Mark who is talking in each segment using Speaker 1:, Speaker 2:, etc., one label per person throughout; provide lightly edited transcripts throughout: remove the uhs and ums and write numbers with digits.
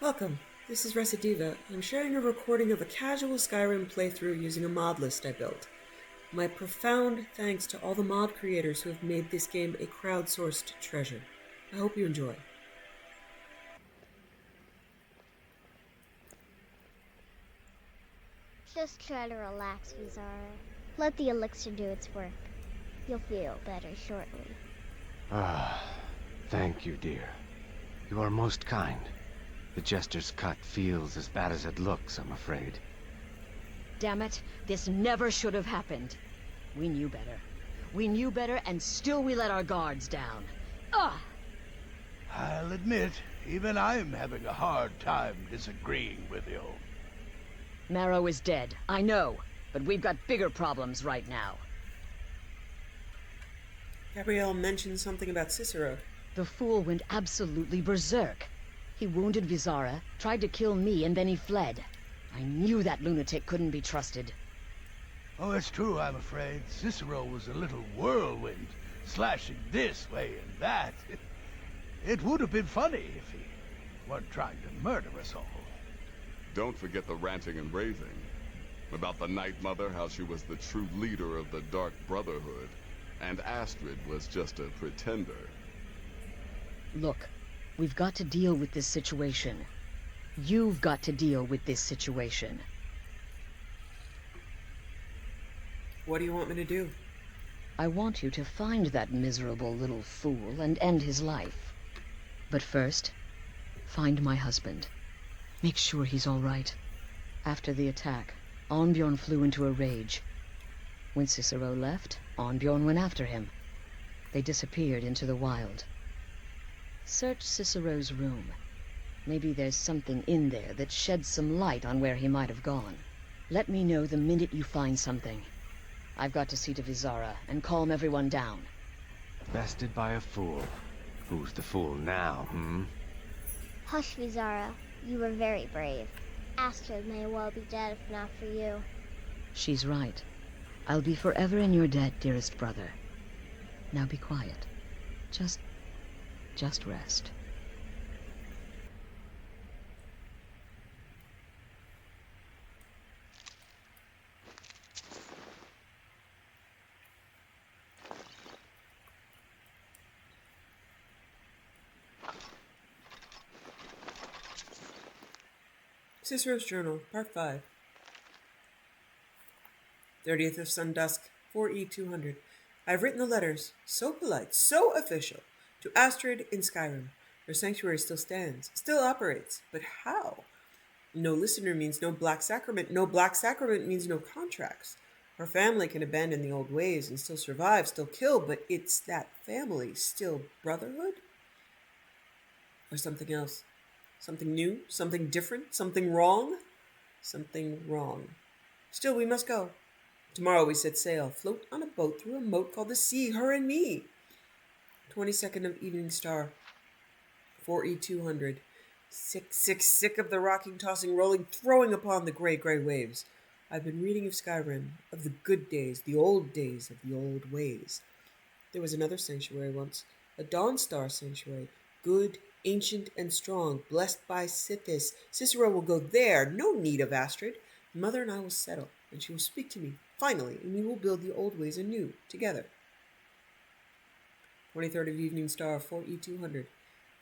Speaker 1: Welcome. This is Recidiva. I'm sharing a recording of a casual Skyrim playthrough using a mod list I built. My profound thanks to all the mod creators who have made this game a crowdsourced treasure. I hope you enjoy.
Speaker 2: Just try to relax, Vizara. Let the elixir do its work. You'll feel better shortly.
Speaker 3: Thank you, dear. You are most kind. The jester's cut feels as bad as it looks, I'm afraid.
Speaker 4: Damn it, this never should have happened. We knew better. We knew better, and still we let our guards down. Ugh!
Speaker 5: I'll admit, even I'm having a hard time disagreeing with you.
Speaker 4: Marrow is dead, I know, but we've got bigger problems right now.
Speaker 1: Gabrielle mentioned something about Cicero.
Speaker 4: The fool went absolutely berserk. He wounded Vizara, tried to kill me, and then he fled. I knew that lunatic couldn't be trusted.
Speaker 5: Oh, it's true, I'm afraid. Cicero was a little whirlwind, slashing this way and that. It would have been funny if he weren't trying to murder us all.
Speaker 6: Don't forget the ranting and raving. About the Night Mother, how she was the true leader of the Dark Brotherhood, and Astrid was just a pretender.
Speaker 4: Look, we've got to deal with this situation. You've got to deal with this situation.
Speaker 1: What do you want me to do?
Speaker 4: I want you to find that miserable little fool and end his life. But first, find my husband. Make sure he's all right. After the attack, Arnbjorn flew into a rage. When Cicero left, Arnbjorn went after him. They disappeared into the wild. Search Cicero's room. Maybe there's something in there that sheds some light on where he might have gone. Let me know the minute you find something. I've got to see to Vizara and calm everyone down.
Speaker 3: Bested by a fool. Who's the fool now,
Speaker 2: Hush, Vizara. You were very brave. Astrid may well be dead if not for you.
Speaker 4: She's right. I'll be forever in your debt, dearest brother. Now be quiet. Just rest.
Speaker 1: Cicero's Journal, Part 5. 30th of Sundusk, 4E200. I've written the letters, so polite, so official, to Astrid in Skyrim. Her sanctuary still stands, still operates, but how? No listener means no black sacrament. No black sacrament means no contracts. Her family can abandon the old ways and still survive, still kill, but it's that family still brotherhood? Or something else? Something new? Something different? Something wrong? Something wrong. Still, we must go. Tomorrow we set sail, float on a boat through a moat called the sea, her and me. 22nd of Evening Star, 4E200. Sick of the rocking, tossing, rolling, throwing upon the gray waves. I've been reading of Skyrim, of the good days, the old ways. There was another sanctuary once, a Dawnstar sanctuary, good, ancient, and strong, blessed by Sithis. Cicero will go there, no need of Astrid. Mother and I will settle, and she will speak to me, finally, and we will build the old ways anew, together. 23rd of Evening Star, 4E200.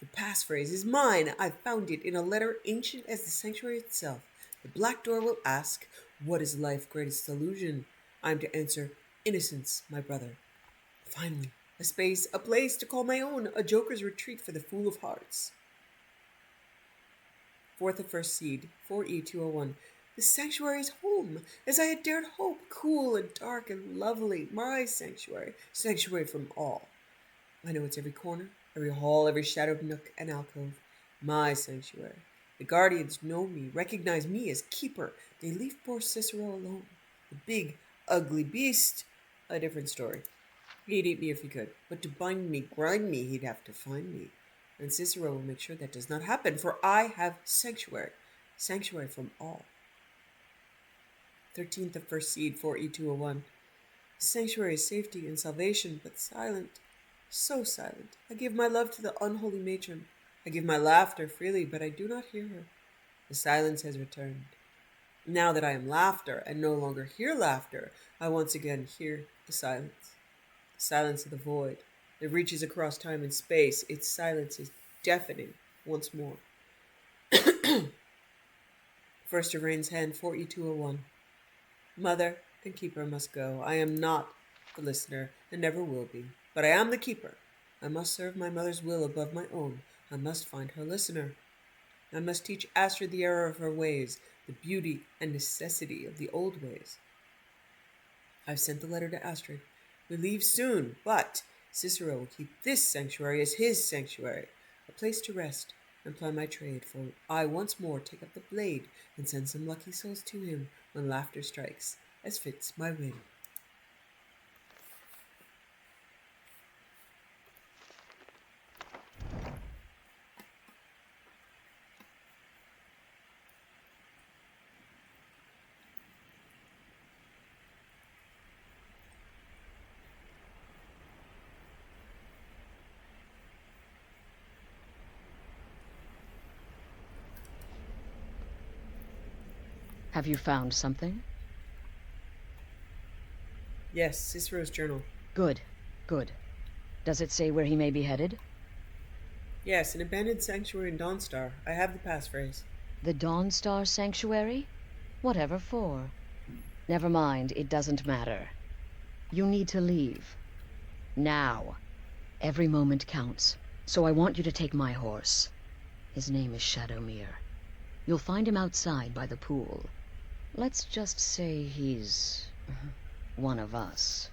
Speaker 1: The passphrase is mine. I found it in a letter ancient as the sanctuary itself. The black door will ask, what is life's greatest illusion? I am to answer, innocence, my brother. Finally, a space, a place to call my own, a joker's retreat for the fool of hearts. 4th of First Seed, 4E201. The sanctuary is home, as I had dared hope, cool and dark and lovely, my sanctuary, sanctuary from all. I know it's every corner, every hall, every shadowed nook and alcove, my sanctuary. The guardians know me, recognize me as keeper. They leave poor Cicero alone. The big, ugly beast, a different story. He'd eat me if he could, but to bind me, grind me, he'd have to find me. And Cicero will make sure that does not happen, for I have sanctuary, sanctuary from all. 13th of First Seed, 4E201. Sanctuary is safety and salvation, but silent, so silent. I give my love to the unholy matron. I give my laughter freely, but I do not hear her. The silence has returned. Now that I am laughter and no longer hear laughter, I once again hear the silence. The silence of the void. It reaches across time and space. Its silence is deafening once more. First of Rain's Hand, 4E201. Mother and keeper must go. I am not the listener and never will be, but I am the keeper. I must serve my mother's will above my own. I must find her listener. I must teach Astrid the error of her ways, the beauty and necessity of the old ways. I've sent the letter to Astrid. We leave soon, but Cicero will keep this sanctuary as his sanctuary, a place to rest and ply my trade, for I once more take up the blade and send some lucky souls to him when laughter strikes, as fits my whim.
Speaker 4: Have you found something?
Speaker 1: Yes, Cicero's journal.
Speaker 4: Good, good. Does it say where he may be headed?
Speaker 1: Yes, an abandoned sanctuary in Dawnstar. I have the passphrase.
Speaker 4: The Dawnstar Sanctuary? Whatever for? Never mind, it doesn't matter. You need to leave. Now. Every moment counts, so I want you to take my horse. His name is Shadowmere. You'll find him outside by the pool. Let's just say he's one of us.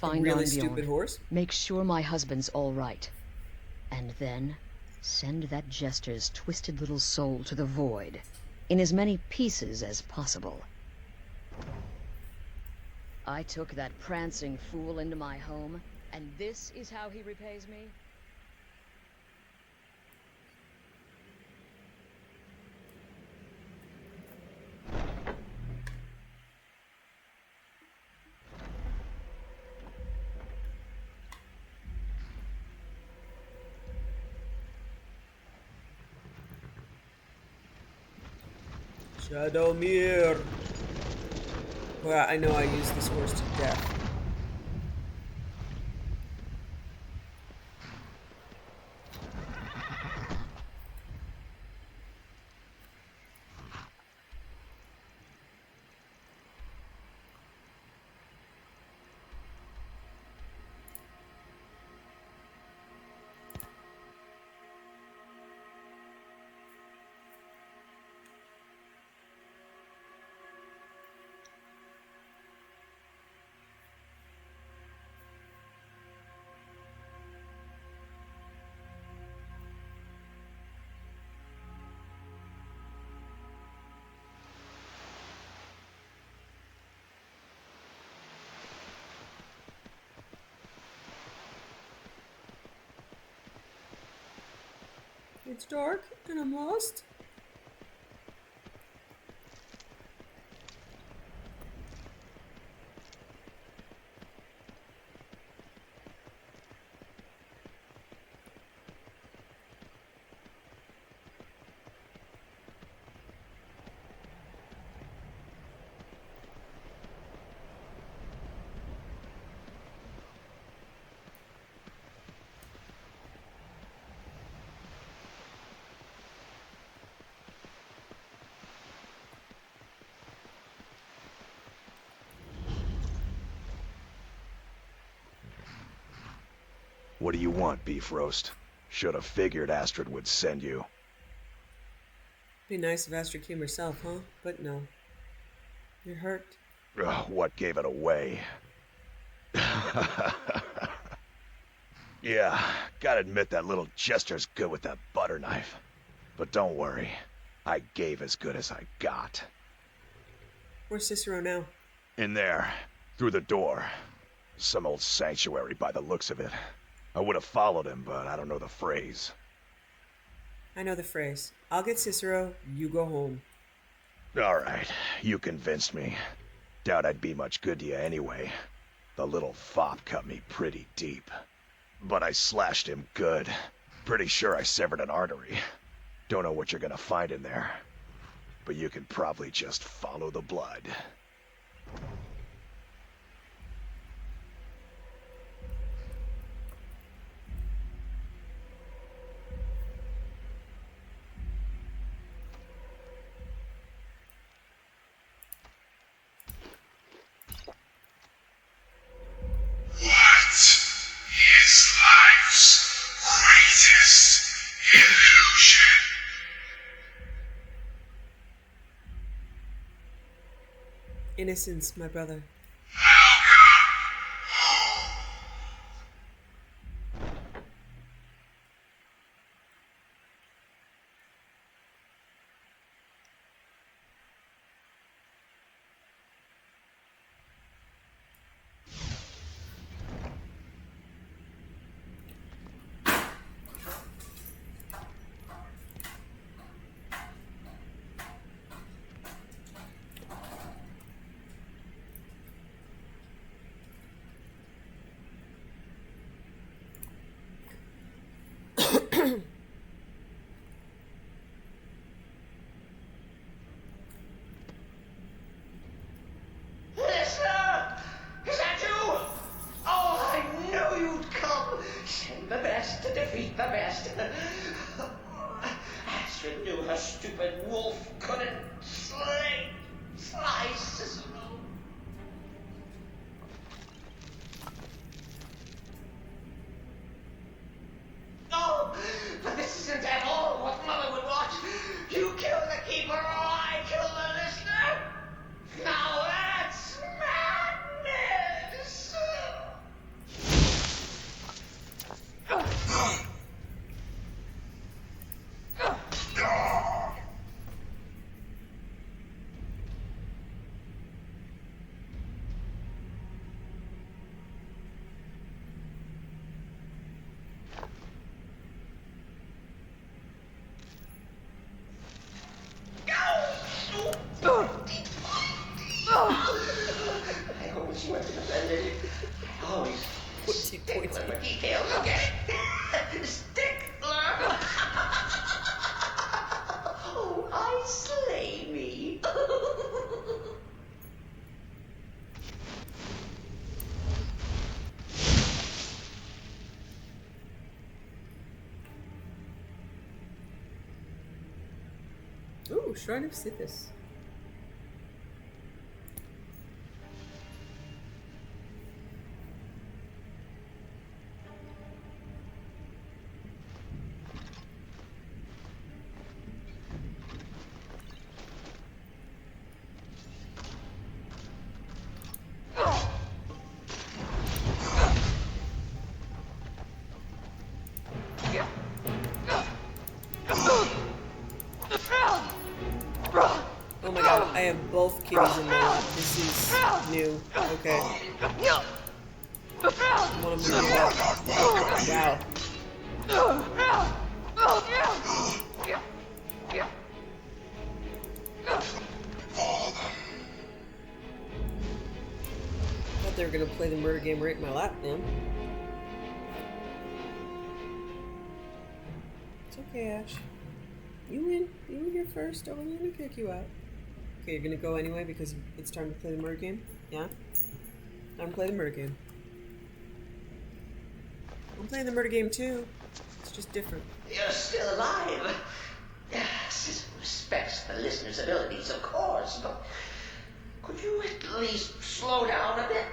Speaker 4: Find
Speaker 1: A really
Speaker 4: Arnbjorn.
Speaker 1: stupid horse?
Speaker 4: Make sure my husband's all right. And then send that jester's twisted little soul to the void, in as many pieces as possible. I took that prancing fool into my home, and this is how he repays me?
Speaker 1: Shadowmere! Well, I know I used this horse to death. It's dark and I'm lost.
Speaker 7: What do you want, beef roast? Should have figured Astrid would send you.
Speaker 1: Be nice if Astrid came herself, huh? But no. You're hurt.
Speaker 7: Ugh, what gave it away? Yeah, gotta admit that little jester's good with that butter knife. But don't worry, I gave as good as I got.
Speaker 1: Where's Cicero now?
Speaker 7: In there, through the door. Some old sanctuary by the looks of it. I would have followed him, but I don't know the phrase.
Speaker 1: I know the phrase. I'll get Cicero, you go home.
Speaker 7: Alright, you convinced me. Doubt I'd be much good to you anyway. The little fop cut me pretty deep. But I slashed him good. Pretty sure I severed an artery. Don't know what you're gonna find in there. But you can probably just follow the blood.
Speaker 1: Innocence, my brother.
Speaker 8: Listener! Is that you? Oh, I knew you'd come. Send the best to defeat the best. Astrid knew her stupid wolf couldn't slice Cicero. Oh, but this isn't at all what Mother would want. You kill the keeper or I kill the listener. Now that's madness! I always was offended. I always stickler for details, okay? Stickler! Oh, I slay me.
Speaker 1: Ooh, Shrine of Sippus. Oh my god, I have both kitties in my lap. This is new. Okay. One of them wow. Thought they were gonna play the murder game right in my lap, man. It's okay, Ash. You win. You were here first. I wasn't gonna kick you out. Okay, you're gonna go anyway because it's time to play the murder game? Yeah? Time to play the murder game. I'm playing the murder game too. It's just different.
Speaker 8: You're still alive. Sis respects the listener's abilities, of course, but could you at least slow down a bit?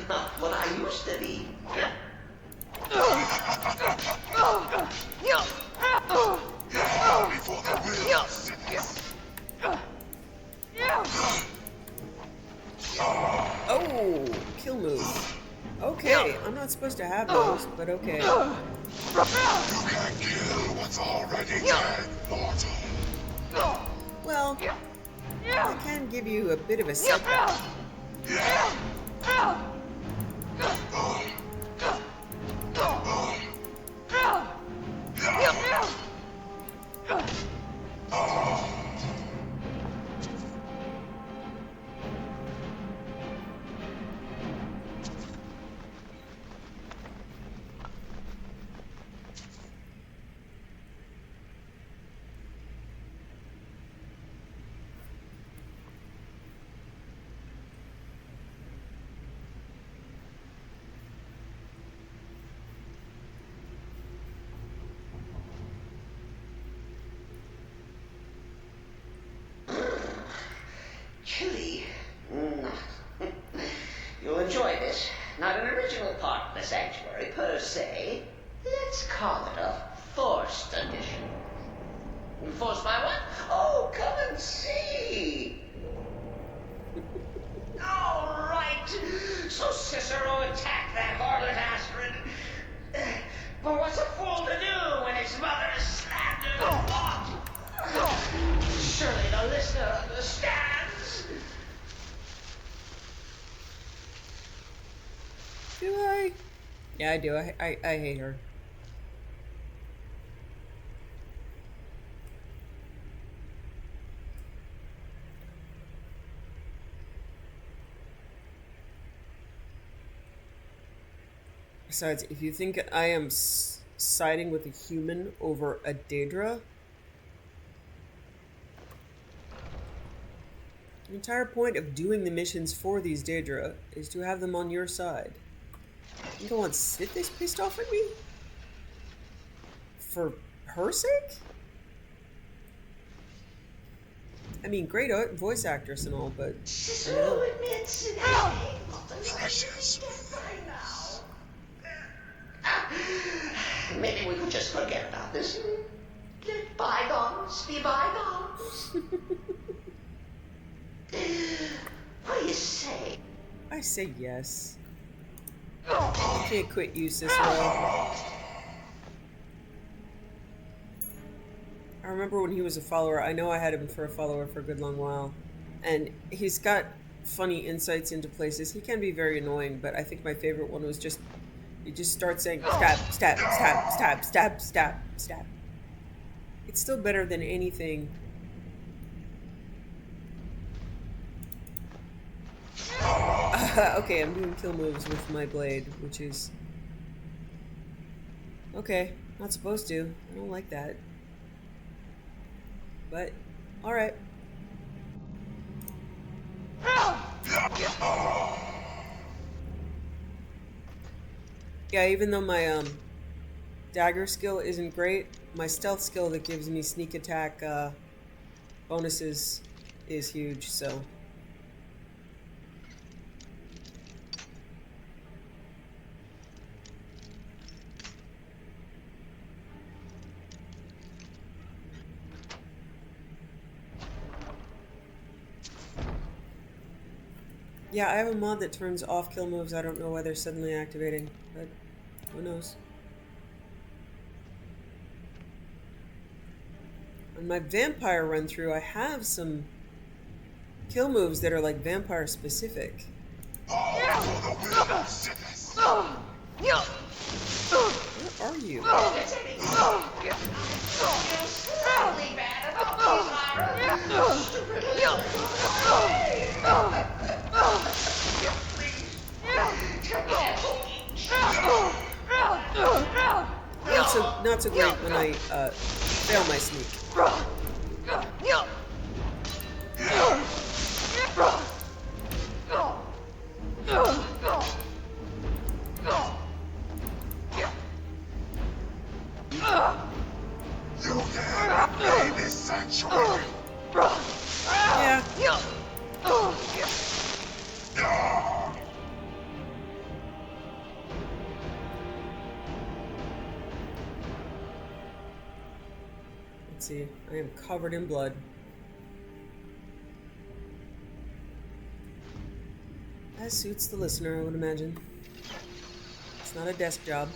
Speaker 8: Not what I used to be.
Speaker 9: Before the will sits.
Speaker 1: Oh, kill move. Okay, I'm not supposed to have those, but okay.
Speaker 9: You can't kill what's already dead, mortal.
Speaker 1: Well, I can give you a bit of a setback.
Speaker 8: say? Let's call it a forced addition. Forced by what? Oh, come and see. All right. So Cicero attacked that harlot Astrid. But what's a fool to do when his mother is slapped in the block? Surely the listener understands.
Speaker 1: Do I? Yeah, I do. I hate her. Besides, if you think I am siding with a human over a Daedra, the entire point of doing the missions for these Daedra is to have them on your side. You don't want Sith this pissed off at me? For her sake? I mean, great voice actress and all, but...
Speaker 8: Cicero admits it.
Speaker 9: Precious.
Speaker 8: Maybe we could just forget about this and let bygones be bygones. What do you say?
Speaker 1: I say yes. I can't quit you, Cicero. I remember when he was a follower. I know I had him for a follower for a good long while. And he's got funny insights into places. He can be very annoying, but I think my favorite one was just... You just start saying, stab, stab, stab, stab, stab, stab, stab. It's still better than anything. Okay, I'm doing kill moves with my blade, which is... Okay, not supposed to. I don't like that. But, alright. Yeah, even though my dagger skill isn't great, my stealth skill that gives me sneak attack bonuses is huge, so... Yeah, I have a mod that turns off kill moves. I don't know why they're suddenly activating, but who knows. On my vampire run through, I have some kill moves that are like vampire specific. Where are you? Not so great when I fail my sneak.
Speaker 9: You can't play this sanctuary.
Speaker 1: Yeah. Let's see. I am covered in blood. As suits the listener, I would imagine. It's not a desk job.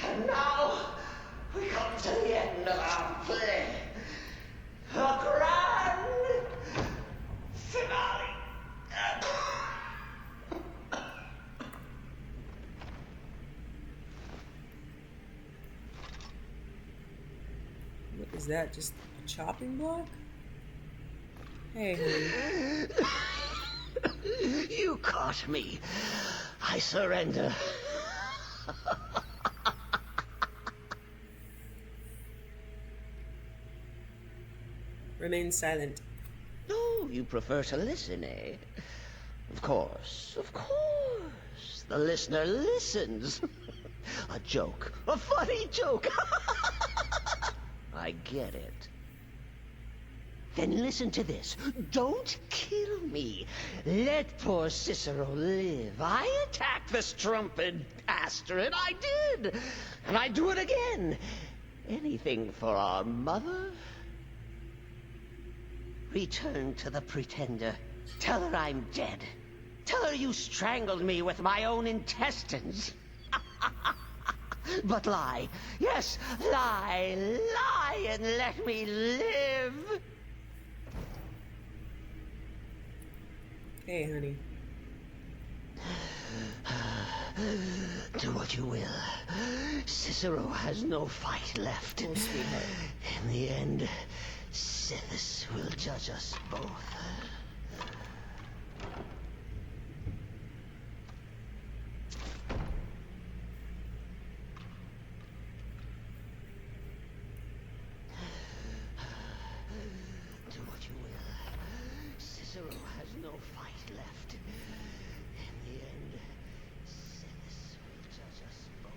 Speaker 8: And now we come to the end of our play. A grand finale.
Speaker 1: What is that? Just a chopping block? Hey, honey.
Speaker 8: You caught me. I surrender.
Speaker 1: Remain silent.
Speaker 8: Oh, you prefer to listen, eh? Of course, of course. The listener listens. A joke. A funny joke.
Speaker 10: I get it. Then listen to this. Don't kill me. Let poor Cicero live. I attacked the strumpet Astrid. I did. And I do it again. Anything for our mother? Return to the Pretender. Tell her I'm dead. Tell her you strangled me with my own intestines. But lie. Yes, lie. Lie and let me live.
Speaker 1: Hey, honey.
Speaker 10: Do what you will. Cicero has no fight left.
Speaker 1: Oh, sweetheart.
Speaker 10: In the end, Sithis will judge us both. Do what you will. Cicero has no fight left. In the end, Sithis will judge us both.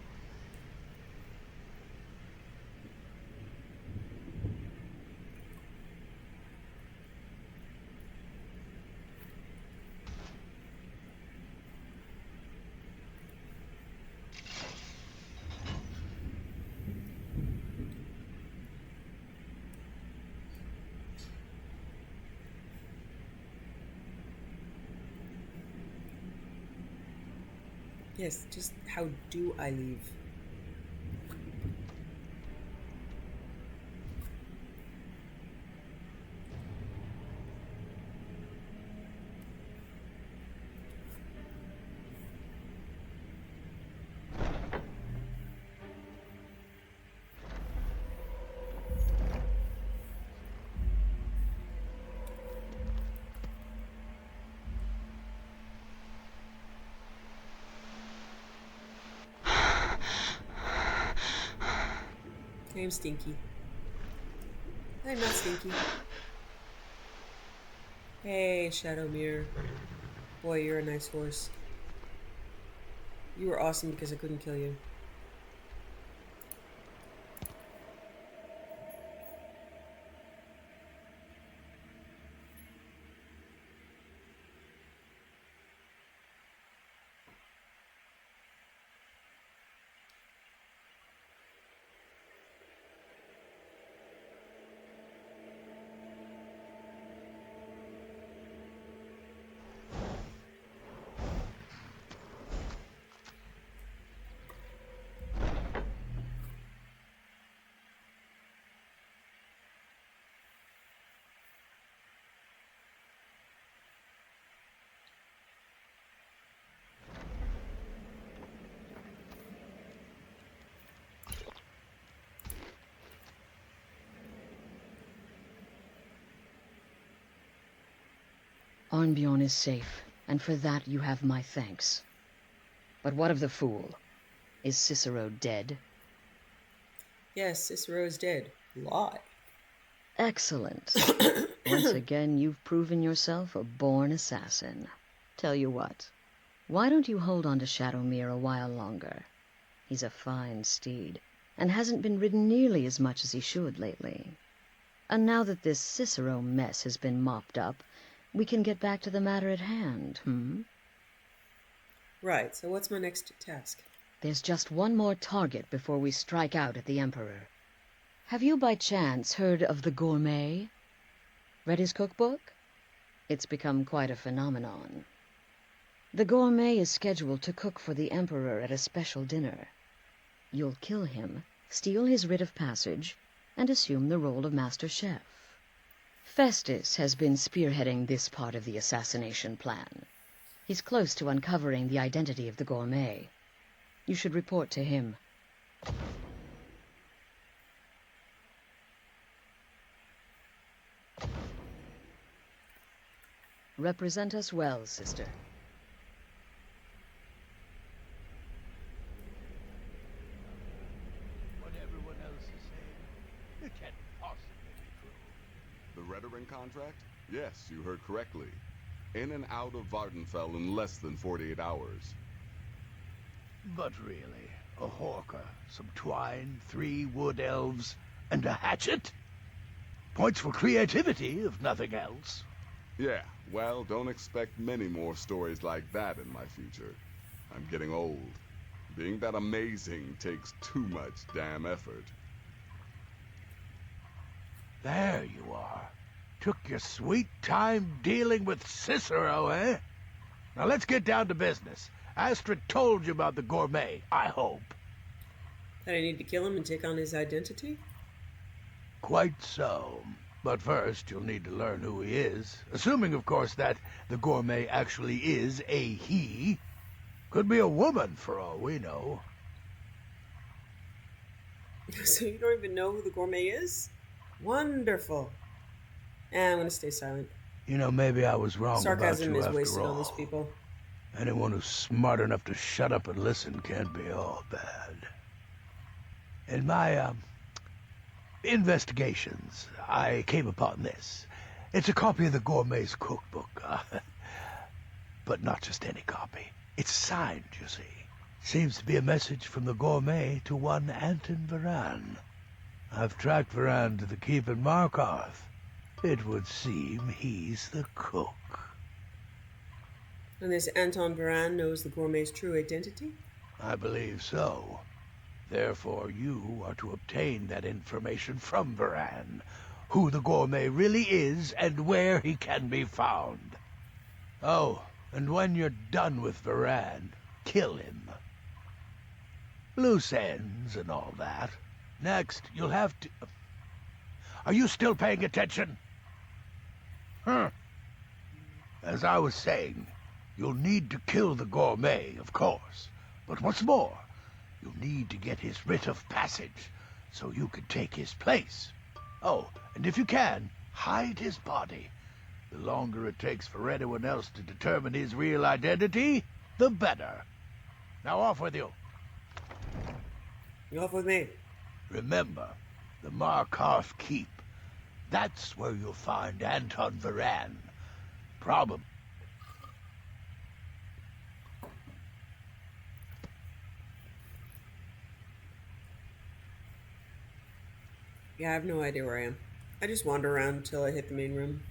Speaker 1: Yes, just how do I leave? I'm stinky. I'm not stinky. Hey, Shadow Mirror. Boy, you're a nice horse. You were awesome because I couldn't kill you.
Speaker 4: Arnbjorn is safe, and for that you have my thanks. But what of the fool? Is Cicero dead?
Speaker 1: Yes, Cicero is dead. Lie.
Speaker 4: Excellent. Once again, you've proven yourself a born assassin. Tell you what, why don't you hold on to Shadowmere a while longer? He's a fine steed, and hasn't been ridden nearly as much as he should lately. And now that this Cicero mess has been mopped up, we can get back to the matter at hand,
Speaker 1: Right, so what's my next task?
Speaker 4: There's just one more target before we strike out at the Emperor. Have you by chance heard of the Gourmet? Read his cookbook? It's become quite a phenomenon. The Gourmet is scheduled to cook for the Emperor at a special dinner. You'll kill him, steal his writ of passage, and assume the role of Master Chef. Festus has been spearheading this part of the assassination plan. He's close to uncovering the identity of the Gourmet. You should report to him. Represent us well, sister.
Speaker 5: What everyone else is saying, it can't possibly be true.
Speaker 6: The Redoring contract? Yes, you heard correctly. In and out of Vardenfell in less than 48 hours.
Speaker 5: But really, a Horker, some twine, 3 wood elves, And a hatchet? Points for creativity, if nothing else.
Speaker 6: Yeah, well, don't expect many more stories like that in my future. I'm getting old. Being that amazing takes too much damn effort.
Speaker 5: There you are. Took your sweet time dealing with Cicero, eh? Now let's get down to business. Astrid told you about the gourmet, I hope.
Speaker 1: That I need to kill him and take on his identity?
Speaker 5: Quite so. But first, you'll need to learn who he is. Assuming, of course, that the gourmet actually is a he. Could be a woman, for all we know.
Speaker 1: So you don't even know who the gourmet is? Wonderful. I'm going to stay silent.
Speaker 5: You know, maybe I was wrong
Speaker 1: Sarcasm
Speaker 5: about
Speaker 1: is
Speaker 5: you
Speaker 1: wasted
Speaker 5: after
Speaker 1: on these
Speaker 5: all.
Speaker 1: people.
Speaker 5: Anyone who's smart enough to shut up and listen can't be all bad. In my, investigations, I came upon this. It's a copy of the gourmet's cookbook. But not just any copy. It's signed, you see. Seems to be a message from the gourmet to one Anton Varan. I've tracked Varan to the keep in Markarth. It would seem he's the cook.
Speaker 1: And this Anton Varan knows the gourmet's true identity?
Speaker 5: I believe so. Therefore, you are to obtain that information from Varan, who the gourmet really is and where he can be found. Oh, and when you're done with Varan, kill him. Loose ends and all that. Next, you'll have to... Are you still paying attention? As I was saying, you'll need to kill the gourmet, of course. But what's more, you'll need to get his writ of passage, so you can take his place. Oh, and if you can, hide his body. The longer it takes for anyone else to determine his real identity, the better. Now off with you.
Speaker 1: You off with me?
Speaker 5: Remember, the Markarth Keep. That's where you'll find Anton Varan. Probably.
Speaker 1: Yeah, I have no idea where I am. I just wander around until I hit the main room.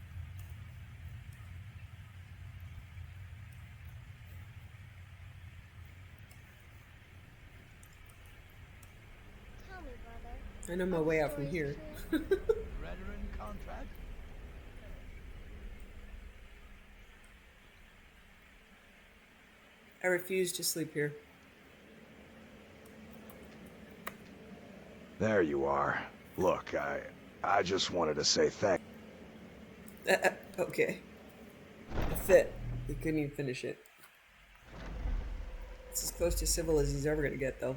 Speaker 2: Tell me, brother.
Speaker 1: I know my way out from here.
Speaker 5: Contract?
Speaker 1: I refuse to sleep here.
Speaker 7: There you are. Look, I just wanted to say thank...
Speaker 1: Okay. That's it. He couldn't even finish it. It's as close to civil as he's ever going to get, though.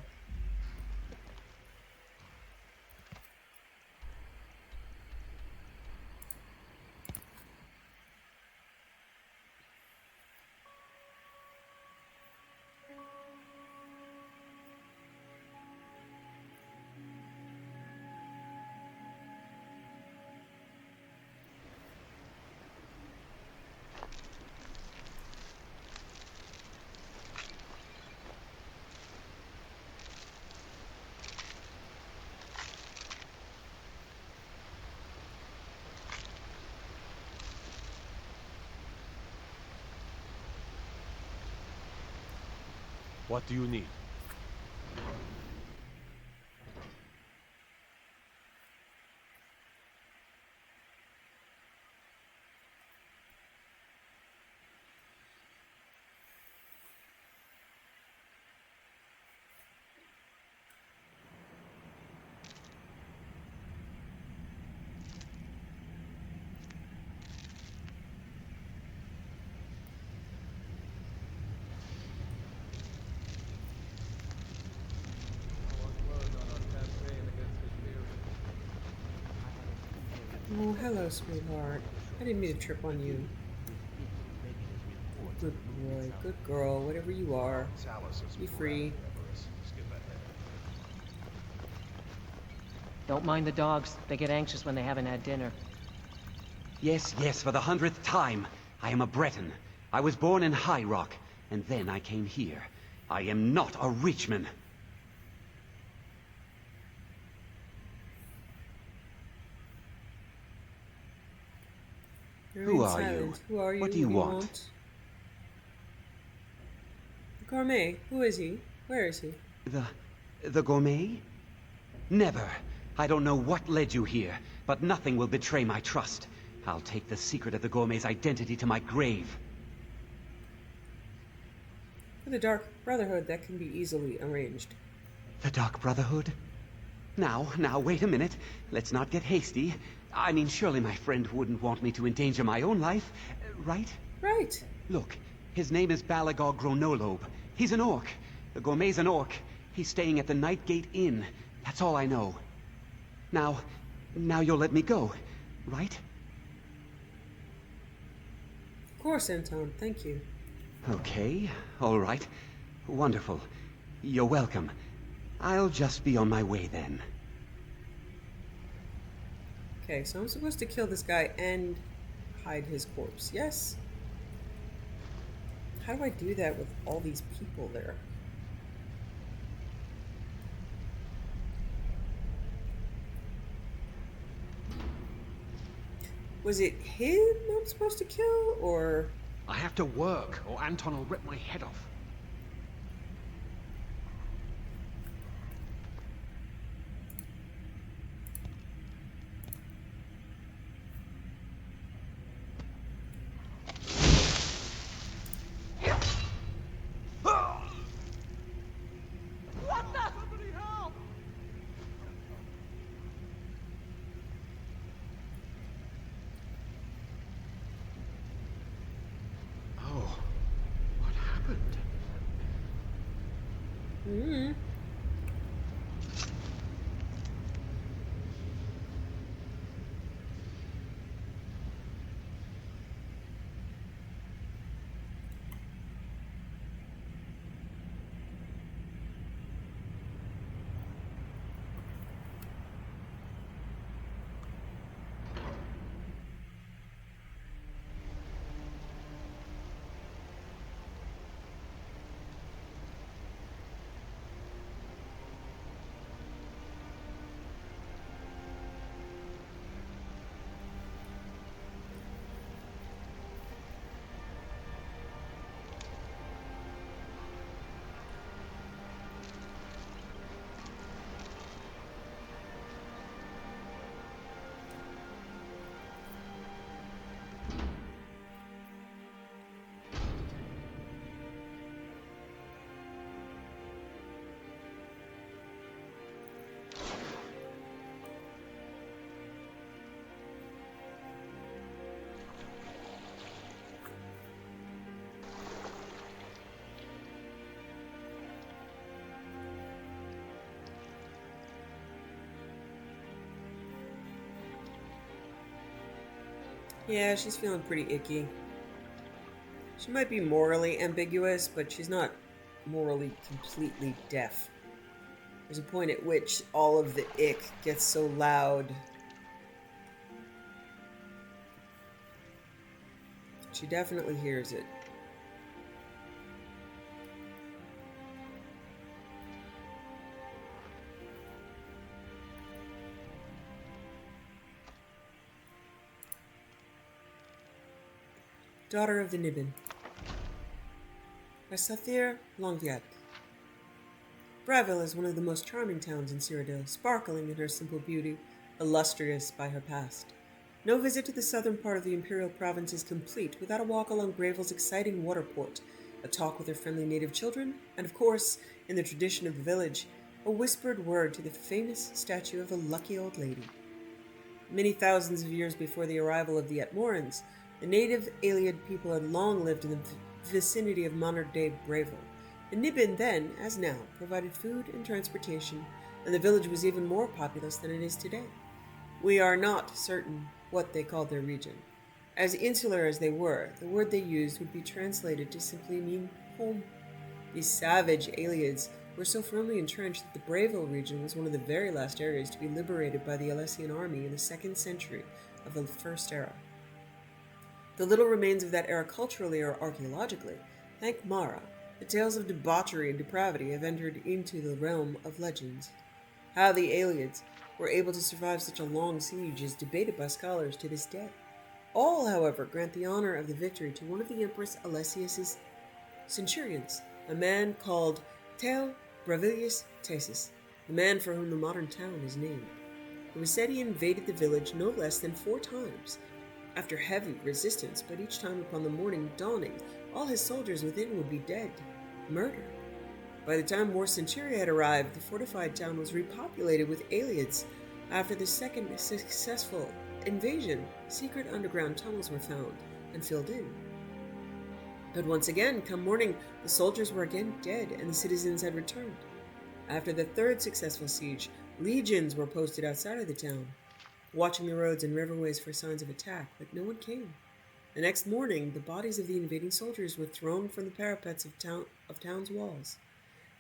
Speaker 11: What do you need?
Speaker 1: Oh, hello, sweetheart. I didn't mean to trip on you. Good boy, good girl, whatever you are. Be free.
Speaker 12: Don't mind the dogs. They get anxious when they haven't had dinner.
Speaker 13: Yes, yes, for the 100th time. I am a Breton. I was born in High Rock, and then I came here. I am not a Richman.
Speaker 3: Who are you?
Speaker 1: Who are you?
Speaker 3: What do you want?
Speaker 1: The gourmet. Who is he? Where is he?
Speaker 13: The gourmet? Never. I don't know what led you here, but nothing will betray my trust. I'll take the secret of the gourmet's identity to my grave.
Speaker 1: For the Dark Brotherhood, that can be easily arranged.
Speaker 13: The Dark Brotherhood? Now, wait a minute. Let's not get hasty. I mean, surely my friend wouldn't want me to endanger my own life, right?
Speaker 1: Right.
Speaker 13: Look, his name is Balagog Gronolobe. He's an orc. The gourmet's an orc. He's staying at the Nightgate Inn. That's all I know. Now you'll let me go, right?
Speaker 1: Of course, Anton. Thank you.
Speaker 13: Okay, all right. Wonderful. You're welcome. I'll just be on my way then.
Speaker 1: Okay, so I'm supposed to kill this guy and hide his corpse. Yes? How do I do that with all these people there? Was it him I'm supposed to kill, or...
Speaker 11: I have to work, or Anton will rip my head off.
Speaker 1: Mm-hmm. Yeah, she's feeling pretty icky. She might be morally ambiguous, but she's not morally completely deaf. There's a point at which all of the ick gets so loud. She definitely hears it. Daughter of the Nibbin. By Sathir Longviat. Bravil is one of the most charming towns in Cyrodiil, sparkling in her simple beauty, illustrious by her past. No visit to the southern part of the Imperial Province is complete without a walk along Gravel's exciting waterport, a talk with her friendly native children, and of course, in the tradition of the village, a whispered word to the famous statue of the lucky old lady. Many thousands of years before the arrival of the Atmorans, the native Ayleid people had long lived in the vicinity of modern-day Bravel. The Nibbin then, as now, provided food and transportation, and the village was even more populous than it is today. We are not certain what they called their region. As insular as they were, the word they used would be translated to simply mean home. These savage Ayleids were so firmly entrenched that the Bravel region was one of the very last areas to be liberated by the Alessian army in the 2nd century of the First Era. The little remains of that era culturally or archaeologically, thank Mara, the tales of debauchery and depravity have entered into the realm of legends. How the Ayleids were able to survive such a long siege is debated by scholars to this day. All, however, grant the honor of the victory to one of the Empress Alesius's centurions, a man called Teo Bravilius Thesis, the man for whom the modern town is named. It was said he invaded the village no less than 4 times, after heavy resistance, but each time upon the morning dawning, all his soldiers within would be dead, murdered. By the time War Centuria had arrived, the fortified town was repopulated with aliens. After the second successful invasion, secret underground tunnels were found and filled in. But once again, come morning, the soldiers were again dead and the citizens had returned. After the third successful siege, legions were posted outside of the town, watching the roads and riverways for signs of attack, but no one came. The next morning, the bodies of the invading soldiers were thrown from the parapets of town's walls.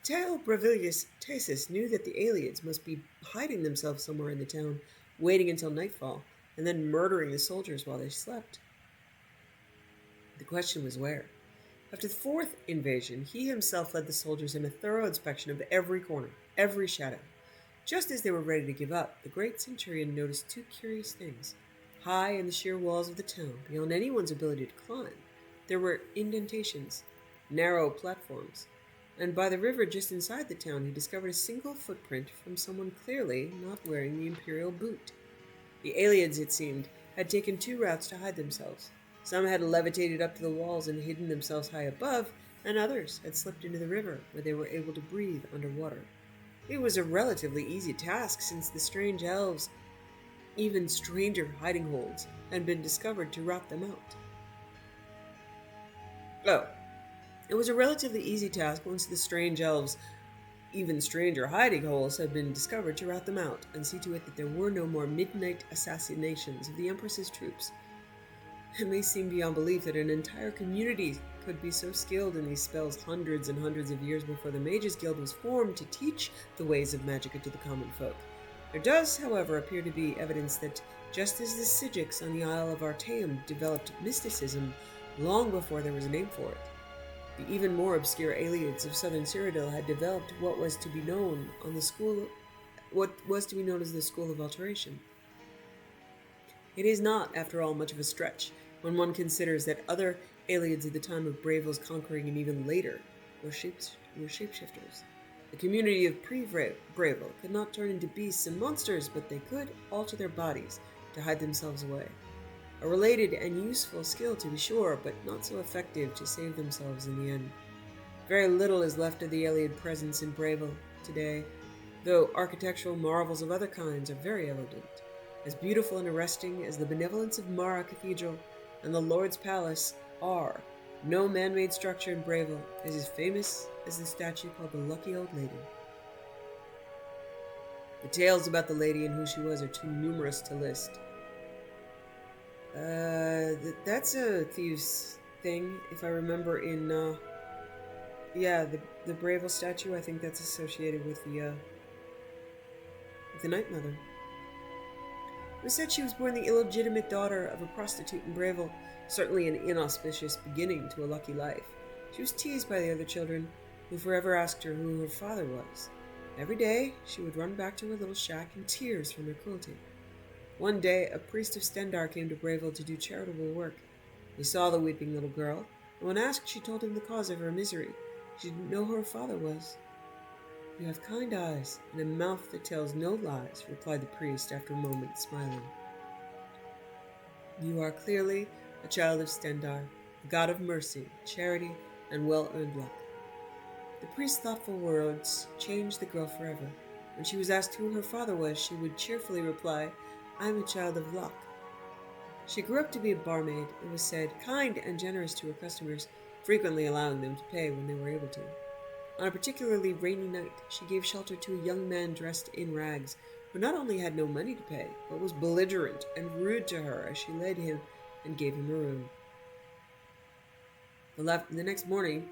Speaker 1: Teo Bravilius Thesis knew that the aliens must be hiding themselves somewhere in the town, waiting until nightfall, and then murdering the soldiers while they slept. The question was where. After the 4th invasion, he himself led the soldiers in a thorough inspection of every corner, every shadow. Just as they were ready to give up, the great centurion noticed 2 curious things. High in the sheer walls of the town, beyond anyone's ability to climb, there were indentations, narrow platforms, and by the river just inside the town he discovered a single footprint from someone clearly not wearing the imperial boot. The aliens, it seemed, had taken 2 routes to hide themselves. Some had levitated up to the walls and hidden themselves high above, and others had slipped into the river, where they were able to breathe underwater. It was a relatively easy task, since the strange elves' even stranger hiding holes had been discovered to rout them out. It was a relatively easy task once the strange elves' even stranger hiding holes had been discovered to rout them out, and see to it that there were no more midnight assassinations of the Empress's troops. It may seem beyond belief that an entire community could be so skilled in these spells hundreds and hundreds of years before the Mages Guild was formed to teach the ways of magic to the common folk. There does, however, appear to be evidence that just as the Sigics on the Isle of Artaeum developed mysticism long before there was a name for it, the even more obscure aliens of southern Cyrodiil had developed what was to be known as the School of Alteration. It is not, after all, much of a stretch when one considers that other aliens at the time of Bravel's conquering and even later were shapeshifters. The community of pre-Bravel could not turn into beasts and monsters, but they could alter their bodies to hide themselves away. A related and useful skill, to be sure, but not so effective to save themselves in the end. Very little is left of the alien presence in Bravel today, though architectural marvels of other kinds are very elegant. As beautiful and arresting as the benevolence of Mara Cathedral and the Lord's Palace are, no man-made structure in Bravel is as famous as the statue called the Lucky Old Lady. The tales about the lady and who she was are too numerous to list. That's a thieves thing, if I remember in, the Bravel statue. I think that's associated with the Night Mother. It was said she was born the illegitimate daughter of a prostitute in Bravel, certainly an inauspicious beginning to a lucky life. She was teased by the other children, who forever asked her who her father was. Every day, she would run back to her little shack in tears from their cruelty. One day, a priest of Stendar came to Bravel to do charitable work. He saw the weeping little girl, and when asked, she told him the cause of her misery. She didn't know who her father was. "You have kind eyes and a mouth that tells no lies," replied the priest after a moment, smiling. "You are clearly a child of Stendar, a god of mercy, charity, and well-earned luck." The priest's thoughtful words changed the girl forever. When she was asked who her father was, she would cheerfully reply, "I am a child of luck." She grew up to be a barmaid, it was said, kind and generous to her customers, frequently allowing them to pay when they were able to. On a particularly rainy night, she gave shelter to a young man dressed in rags, who not only had no money to pay, but was belligerent and rude to her as she led him and gave him a room. The next morning,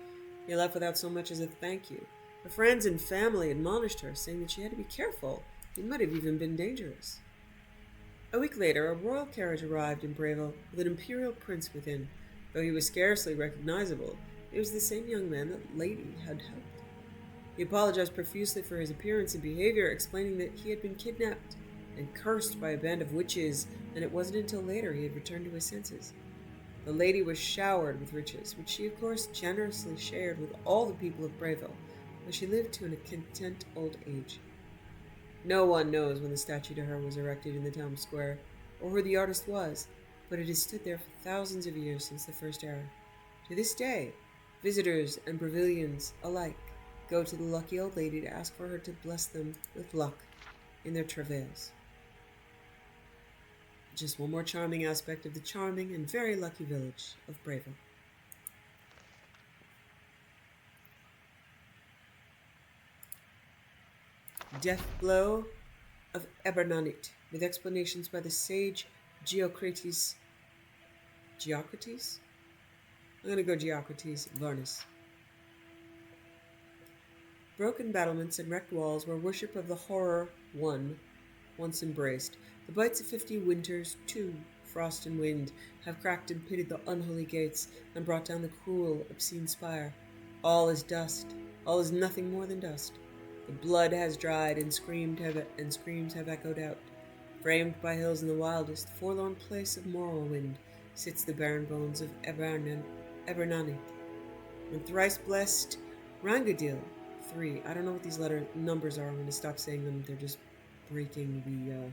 Speaker 1: he left without so much as a thank you. Her friends and family admonished her, saying that she had to be careful. He might have even been dangerous. A week later, a royal carriage arrived in Bravel with an imperial prince within. Though he was scarcely recognizable, it was the same young man that Lady had helped. He apologized profusely for his appearance and behavior, explaining that he had been kidnapped and cursed by a band of witches, and it wasn't until later he had returned to his senses. The lady was showered with riches, which she of course generously shared with all the people of Brayville, where she lived to a content old age. No one knows when the statue to her was erected in the town square, or who the artist was, but it has stood there for thousands of years since the First Era. To this day, visitors and Bravilians alike go to the lucky old lady to ask for her to bless them with luck in their travails. Just one more charming aspect of the charming and very lucky village of Brayville. Death Blow of Ebernonit, with explanations by the sage Geocrates. Geocrates? I'm going to go Geocrates Varnus. Broken battlements and wrecked walls where worship of the horror once embraced. The bites of 50 winters, too, frost and wind, have cracked and pitted the unholy gates, and brought down the cruel, obscene spire. All is dust, all is nothing more than dust. The blood has dried, and screams have echoed out. Framed by hills in the wildest, forlorn place of Morrowind, sits the barren bones of Ebernonit. When thrice blessed Rangadil, 3. I don't know what these numbers are. I'm going to stop saying them. They're just breaking the...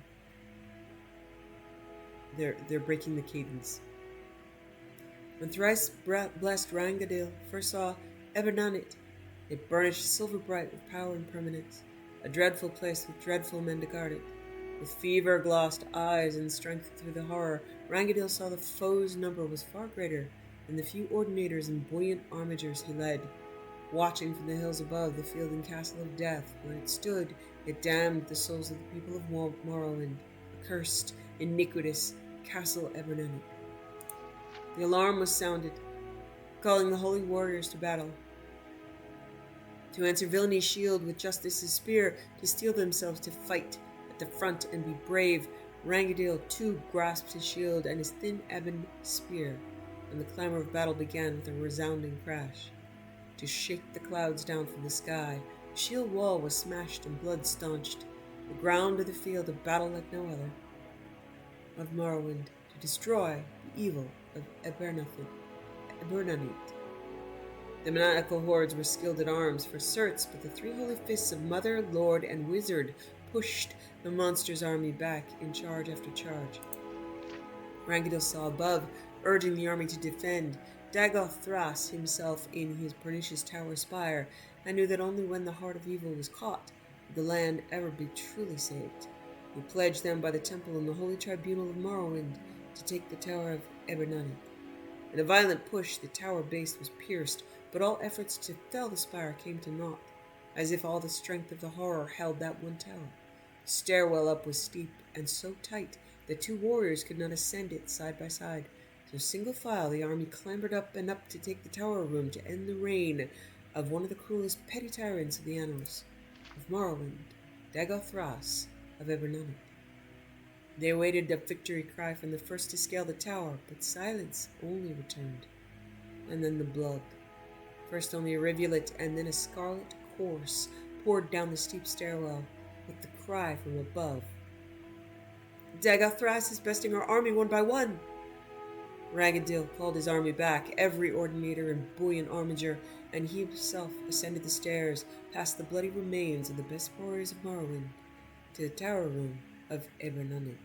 Speaker 1: They're breaking the cadence. When thrice blessed Rangadil first saw Ebernonit, it burnished silver bright with power and permanence, a dreadful place with dreadful men to guard it. With fever-glossed eyes and strength through the horror, Rangadil saw the foe's number was far greater than the few ordinators and buoyant armigers he led. Watching from the hills above the field and castle of death, where it stood, it damned the souls of the people of Morrowind, accursed, iniquitous Castle Ebernonit. The alarm was sounded, calling the holy warriors to battle. To answer villainy shield with justice's spear, to steel themselves to fight at the front and be brave, Rangadil too grasped his shield and his thin ebon spear, and the clamor of battle began with a resounding crash. To shake the clouds down from the sky, the shield wall was smashed and blood staunched, the ground of the field of battle like no other, of Morrowind, to destroy the evil of Ebernonit. The maniacal hordes were skilled at arms for certes, but the 3 holy fists of Mother, Lord, and Wizard pushed the monster's army back in charge after charge. Rangadil saw above, urging the army to defend, Dagoth Thras himself in his pernicious tower spire, and knew that only when the heart of evil was caught would the land ever be truly saved. He pledged them by the temple and the holy tribunal of Morrowind to take the tower of Ebernonit. In a violent push, the tower base was pierced, but all efforts to fell the spire came to naught, as if all the strength of the horror held that one tower. The stairwell up was steep and so tight that 2 warriors could not ascend it side by side. So single file the army clambered up and up to take the tower room to end the reign of one of the cruelest petty tyrants of the annals, of Morrowind, Dagoth Thras of Ebernonit. They awaited a victory cry from the first to scale the tower, but silence only returned. And then the blood. First only a rivulet, and then a scarlet course poured down the steep stairwell, with the cry from above. Dagoth Thras is besting our army one by one. Rangadil called his army back, every ordinator and buoyant armiger, and he himself ascended the stairs, past the bloody remains of the best warriors of Morrowind, to the tower room of Ebernonit.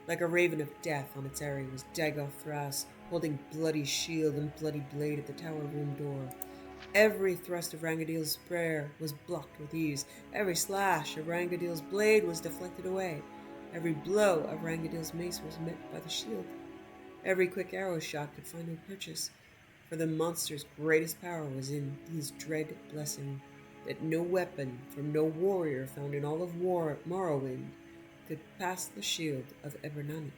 Speaker 1: Like a raven of death on its eyrie was Dagoth Thras, holding bloody shield and bloody blade at the tower room door. Every thrust of Rangadil's spear was blocked with ease. Every slash of Rangadil's blade was deflected away. Every blow of Rangadil's mace was met by the shield. Every quick arrow shot could find no purchase, for the monster's greatest power was in his dread blessing, that no weapon from no warrior found in all of Morrowind could pass the shield of Ebernonit.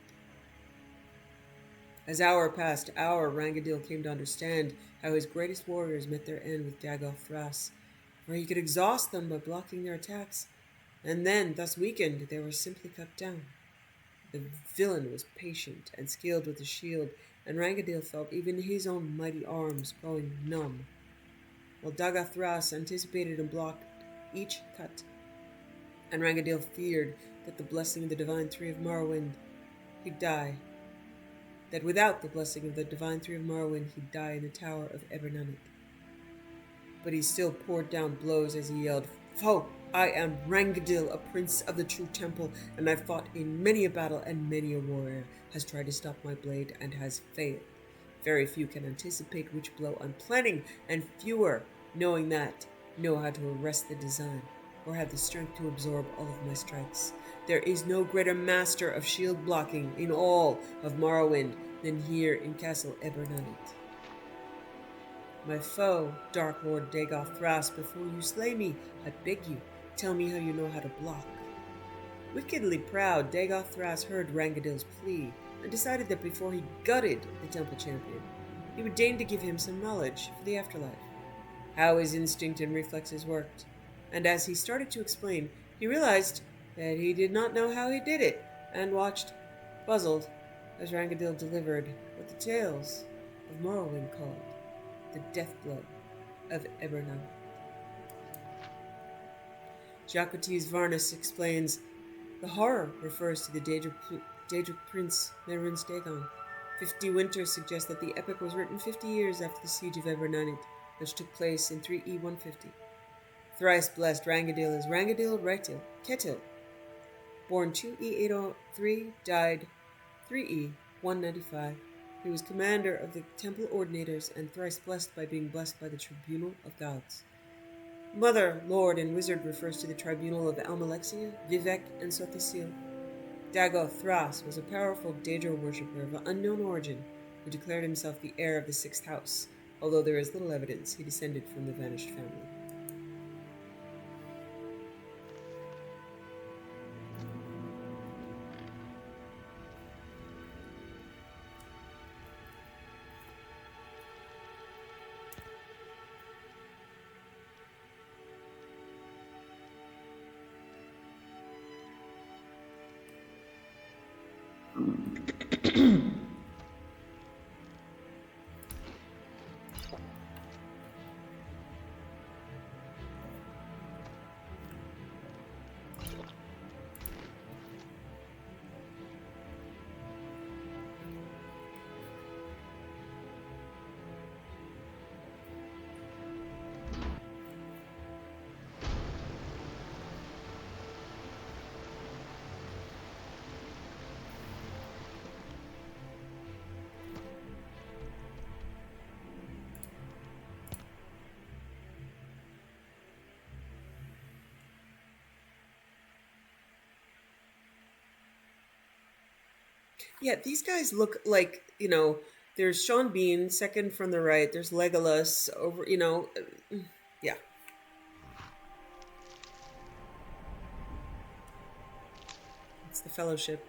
Speaker 1: As hour passed hour, Rangadil came to understand how his greatest warriors met their end with Dagoth Thras, for he could exhaust them by blocking their attacks, and then, thus weakened, they were simply cut down. The villain was patient and skilled with the shield, and Rangadil felt even his own mighty arms growing numb. While Dagoth Thras anticipated and blocked each cut, and Rangadil feared that the blessing of the divine tree of Morrowind, he'd die. That without the blessing of the divine tree of Morrowind, he'd die in the tower of Ebernunit. But he still poured down blows as he yelled, "Foe! I am Rangadil, a prince of the true temple, and I've fought in many a battle, and many a warrior has tried to stop my blade and has failed. Very few can anticipate which blow I'm planning, and fewer, knowing that, know how to arrest the design, or have the strength to absorb all of my strikes. There is no greater master of shield blocking in all of Morrowind than here in Castle Ebernunit. My foe, Dark Lord Dagoth Thras, before you slay me, I beg you, tell me how you know how to block." Wickedly proud, Dagoth Thras heard Rangadil's plea, and decided that before he gutted the temple champion, he would deign to give him some knowledge for the afterlife, how his instinct and reflexes worked. And as he started to explain, he realized that he did not know how he did it, and watched, puzzled, as Rangadil delivered what the tales of Morrowind called the death blow of Ebernunit. Jacotis Varnus explains, "The horror refers to the Daedric prince Meryn's Dagon. 50 Winters suggest that the epic was written 50 years after the siege of Ebernunit, which took place in 3E 150. Thrice blessed Rangadil is Rangadil Ketil, born 2E 803, died 3E 195. He was commander of the Temple Ordinators and thrice blessed by being blessed by the Tribunal of Gods. Mother, Lord, and Wizard refers to the Tribunal of Almalexia, Vivek, and Sothisil. Dagoth Thras was a powerful Daedra worshipper of unknown origin who declared himself the heir of the Sixth House, although there is little evidence he descended from the vanished family." Yeah, these guys look like, there's Sean Bean, second from the right. There's Legolas over, yeah. It's the Fellowship.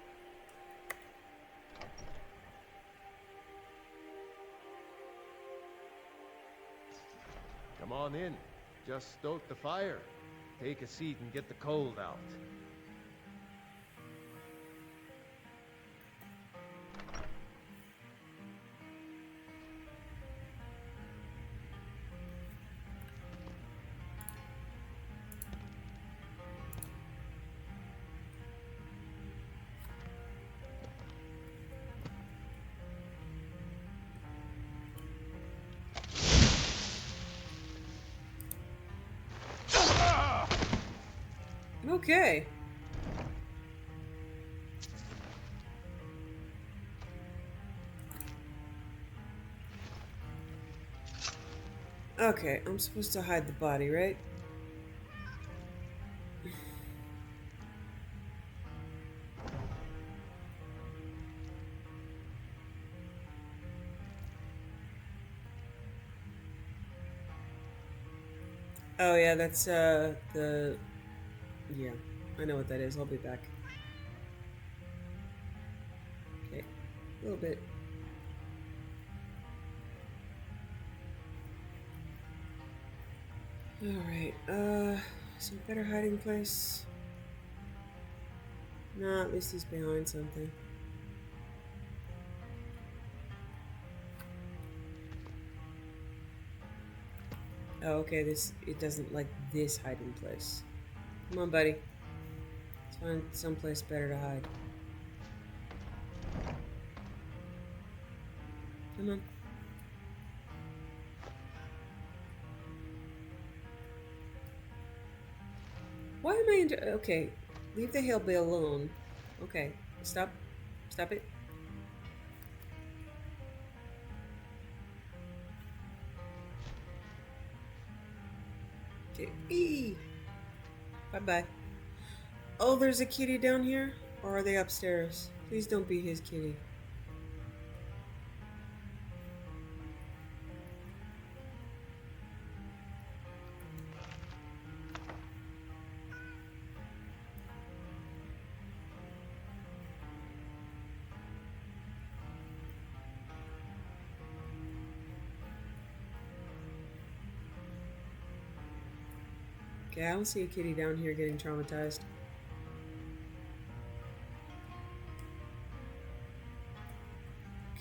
Speaker 14: Come on in. Just stoke the fire. Take a seat and get the cold out.
Speaker 1: Okay. Okay, I'm supposed to hide the body, right? Oh yeah, that's yeah, I know what that is. I'll be back. Okay, a little bit. Alright, some better hiding place. Nah, at least he's behind something. Oh, okay, it doesn't like this hiding place. Come on, buddy. It's Find someplace better to hide. Come on. Why am I into... Okay, leave the hellbill alone. Okay, stop. Stop it. Okay, eee. Bye-bye. Oh, there's a kitty down here? Or are they upstairs? Please don't be his kitty. Okay, I don't see a kitty down here getting traumatized.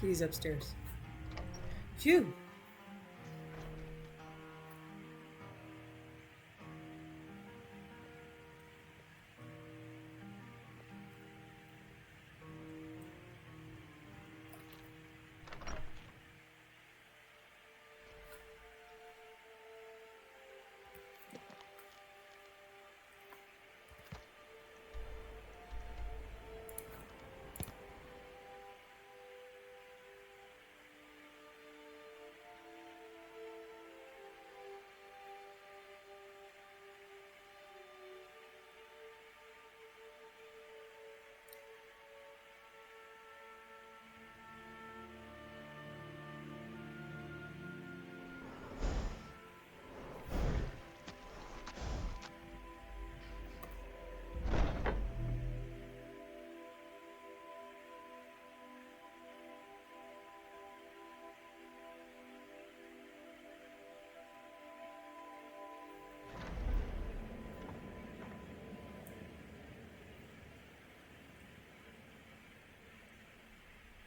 Speaker 1: Kitty's upstairs. Phew!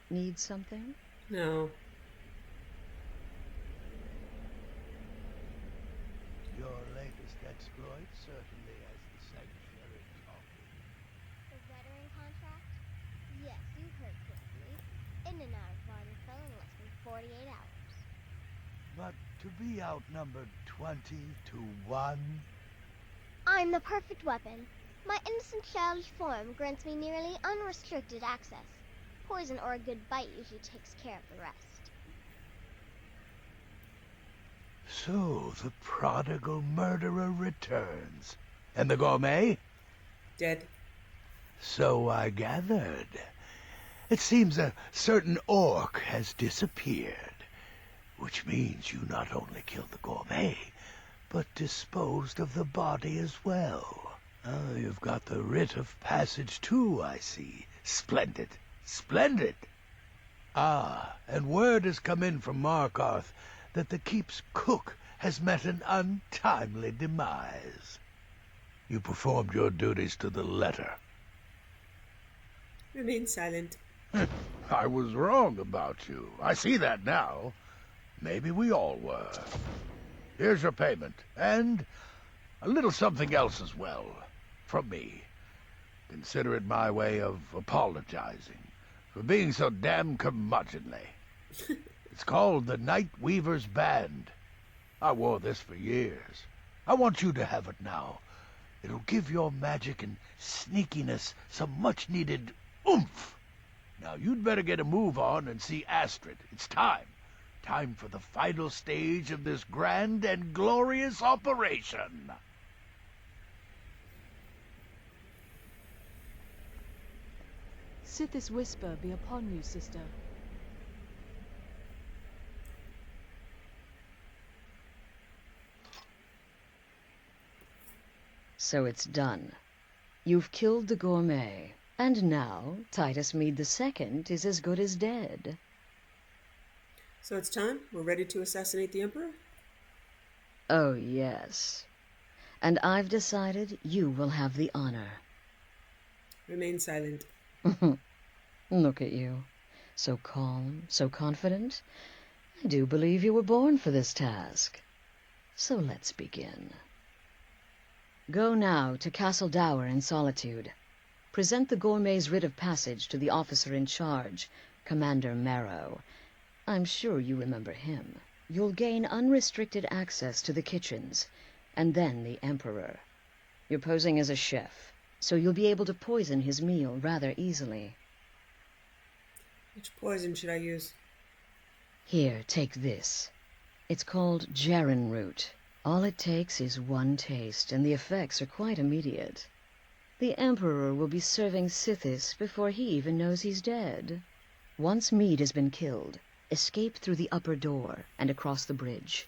Speaker 4: Need something?
Speaker 1: No.
Speaker 5: Your latest exploit certainly has the sanctuary talking.
Speaker 2: The veteran contract? Yes, you heard correctly. In and out of Vardenfell in less than 48 hours.
Speaker 5: But to be outnumbered 20 to 1?
Speaker 2: I'm the perfect weapon. My innocent childish form grants me nearly unrestricted access. Poison or a good bite usually takes care of the rest.
Speaker 5: So the prodigal murderer returns. And the gourmet?
Speaker 1: Dead.
Speaker 5: So I gathered. It seems a certain orc has disappeared. Which means you not only killed the gourmet, but disposed of the body as well. Oh, you've got the writ of passage too, I see. Splendid. Splendid! Ah, and word has come in from Markarth that the keep's cook has met an untimely demise. You performed your duties to the letter.
Speaker 1: Remain silent.
Speaker 5: I was wrong about you. I see that now. Maybe we all were. Here's your payment, and a little something else as well, from me. Consider it my way of apologizing for being so damn curmudgeonly. It's called the Night Weaver's Band. I wore this for years. I want you to have it now. It'll give your magic and sneakiness some much-needed oomph. Now you'd better get a move on and see Astrid. It's time. Time for the final stage of this grand and glorious operation.
Speaker 15: Sithis whisper be upon you, sister.
Speaker 4: So it's done. You've killed the gourmet, and now Titus Mede II is as good as dead.
Speaker 1: So it's time? We're ready to assassinate the Emperor?
Speaker 4: Oh, yes. And I've decided you will have the honor.
Speaker 1: Remain silent.
Speaker 4: Look at you. So calm, so confident. I do believe you were born for this task. So let's begin. Go now to Castle Dower in Solitude. Present the gourmet's writ of passage to the officer in charge, Commander Marrow. I'm sure you remember him. You'll gain unrestricted access to the kitchens, and then the Emperor. You're posing as a chef, so you'll be able to poison his meal rather easily.
Speaker 1: Which poison should I use?
Speaker 4: Here, take this. It's called Jarren root. All it takes is one taste, and the effects are quite immediate. The Emperor will be serving Sithis before he even knows he's dead. Once Mead has been killed, escape through the upper door and across the bridge.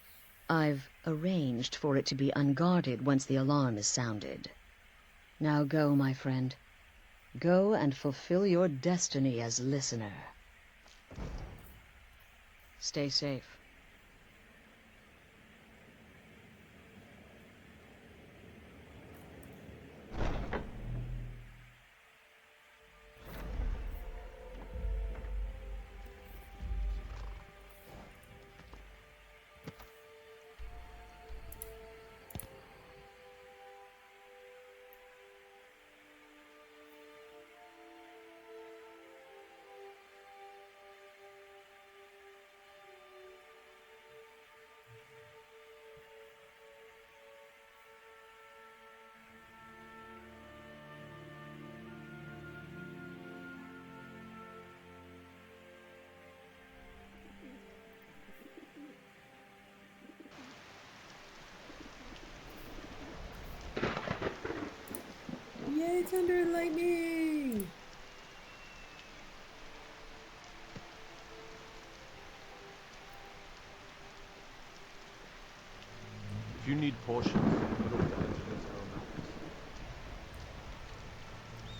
Speaker 4: I've arranged for it to be unguarded once the alarm is sounded. Now go, my friend. Go and fulfill your destiny as listener. Stay safe.
Speaker 1: Yay, thunder and lightning!
Speaker 14: If you need potions,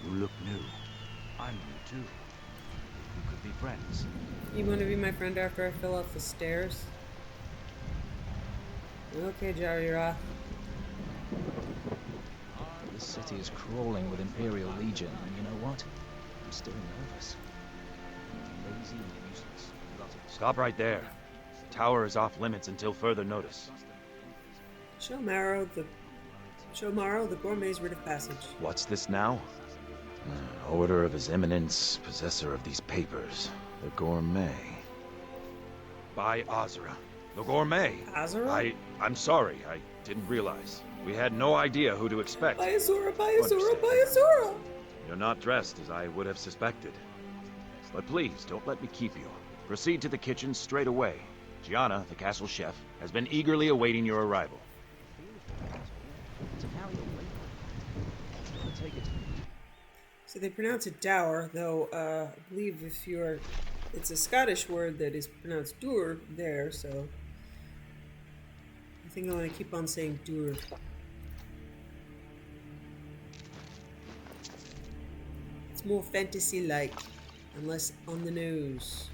Speaker 3: You look new. I'm new too. We could be friends.
Speaker 1: You want to be my friend after I fell off the stairs? Okay, Jar, you're off.
Speaker 16: This city is crawling with Imperial Legion, and you know what? I'm still nervous. Lazy and useless.
Speaker 7: Stop right there. The tower is off limits until further notice.
Speaker 1: Show Marrow the gourmet's writ of passage.
Speaker 7: What's this now? Order of His Eminence, possessor of these papers. The gourmet. By Azura. The gourmet.
Speaker 1: Azura?
Speaker 7: I'm sorry. I didn't realize. We had no idea who to expect.
Speaker 1: By Azura, by Azura, by Azura!
Speaker 7: You're not dressed as I would have suspected. But please, don't let me keep you. Proceed to the kitchen straight away. Gianna, the castle chef, has been eagerly awaiting your arrival.
Speaker 1: So they pronounce it dour, though I believe it's a Scottish word that is pronounced dour there, so I think I'm going to keep on saying dour. It's more fantasy-like and less on the nose.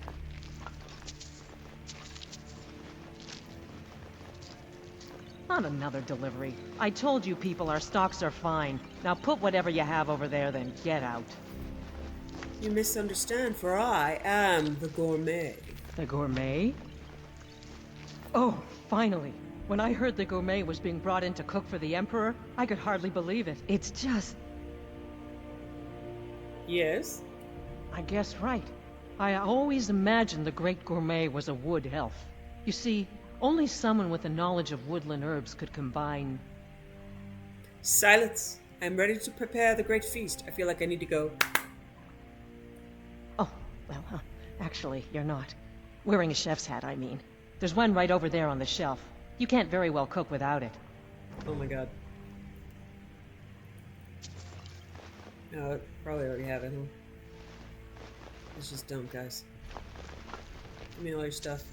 Speaker 12: Not another delivery. I told you people our stocks are fine. Now put whatever you have over there, then get out.
Speaker 1: You misunderstand, for I am the gourmet.
Speaker 12: The gourmet? Oh, finally. When I heard the gourmet was being brought in to cook for the Emperor, I could hardly believe it. It's just...
Speaker 1: Yes?
Speaker 12: I guess right. I always imagined the great gourmet was a wood elf. You see, only someone with a knowledge of woodland herbs could combine...
Speaker 1: Silence! I'm ready to prepare the great feast. I feel like I need to go.
Speaker 12: Oh, well, actually, you're not. Wearing a chef's hat, I mean. There's one right over there on the shelf. You can't very well cook without it.
Speaker 1: Oh my god. No, I probably already have it, huh? It's just dumb, guys. Give me all your stuff.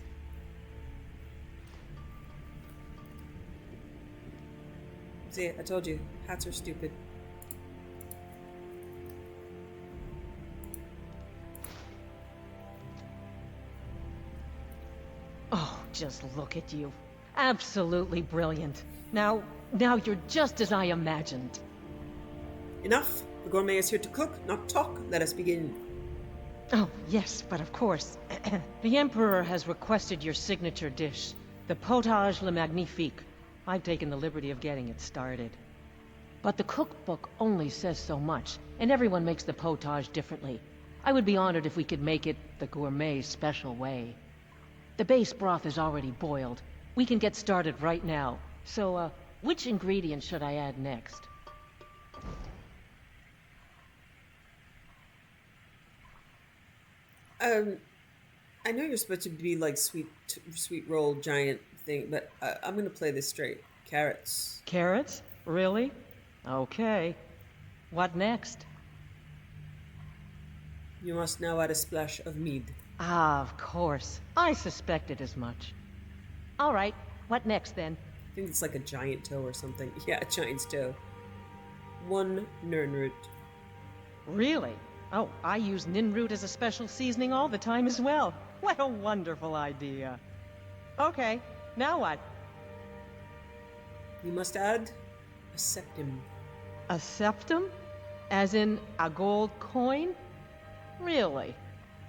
Speaker 1: See, I told you, hats are stupid.
Speaker 12: Oh, just look at you. Absolutely brilliant. Now you're just as I imagined.
Speaker 1: Enough! The gourmet is here to cook, not talk. Let us begin.
Speaker 12: Oh, yes, but of course. The Emperor has requested your signature dish, the potage le magnifique. I've taken the liberty of getting it started. but the cookbook only says so much, and everyone makes the potage differently. I would be honored if we could make it the gourmet special way. The base broth is already boiled. We can get started right now. So, which ingredient should I add next?
Speaker 1: I know you're supposed to be like sweet roll giant thing, but I'm gonna play this straight. Carrots.
Speaker 12: Carrots? Really? Okay. What next?
Speaker 1: You must now add a splash of mead.
Speaker 12: Ah, of course. I suspected as much. All right. What next, then?
Speaker 1: I think it's like a giant toe or something. Yeah, a giant's toe. 1 nirnroot.
Speaker 12: Really? Oh, I use ninroot as a special seasoning all the time as well. What a wonderful idea. Okay, now what?
Speaker 1: You must add a septim.
Speaker 12: A septum? As in a gold coin? Really?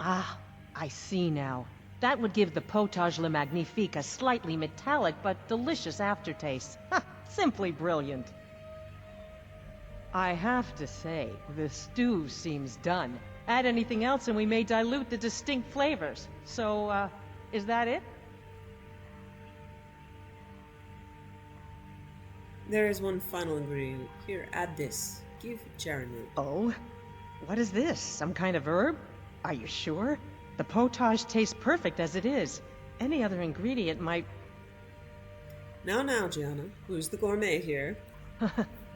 Speaker 12: Ah, I see now. That would give the potage le magnifique a slightly metallic but delicious aftertaste. Ha! Simply brilliant. I have to say, the stew seems done. Add anything else and we may dilute the distinct flavors. So, is that it?
Speaker 1: There is one final ingredient. Here, add this. Give Jaren root.
Speaker 12: Oh? What is this? Some kind of herb? Are you sure? The potage tastes perfect as it is. Any other ingredient might...
Speaker 1: Now, Gianna. Who's the gourmet here?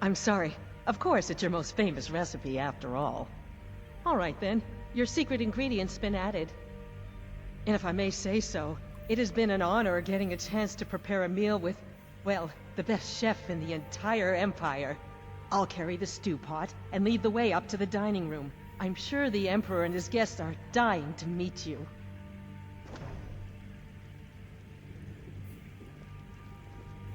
Speaker 12: I'm sorry. Of course, it's your most famous recipe after all. All right then. Your secret ingredient's been added. And if I may say so, it has been an honor getting a chance to prepare a meal with, well, the best chef in the entire empire. I'll carry the stew pot and lead the way up to the dining room. I'm sure the Emperor and his guests are dying to meet you.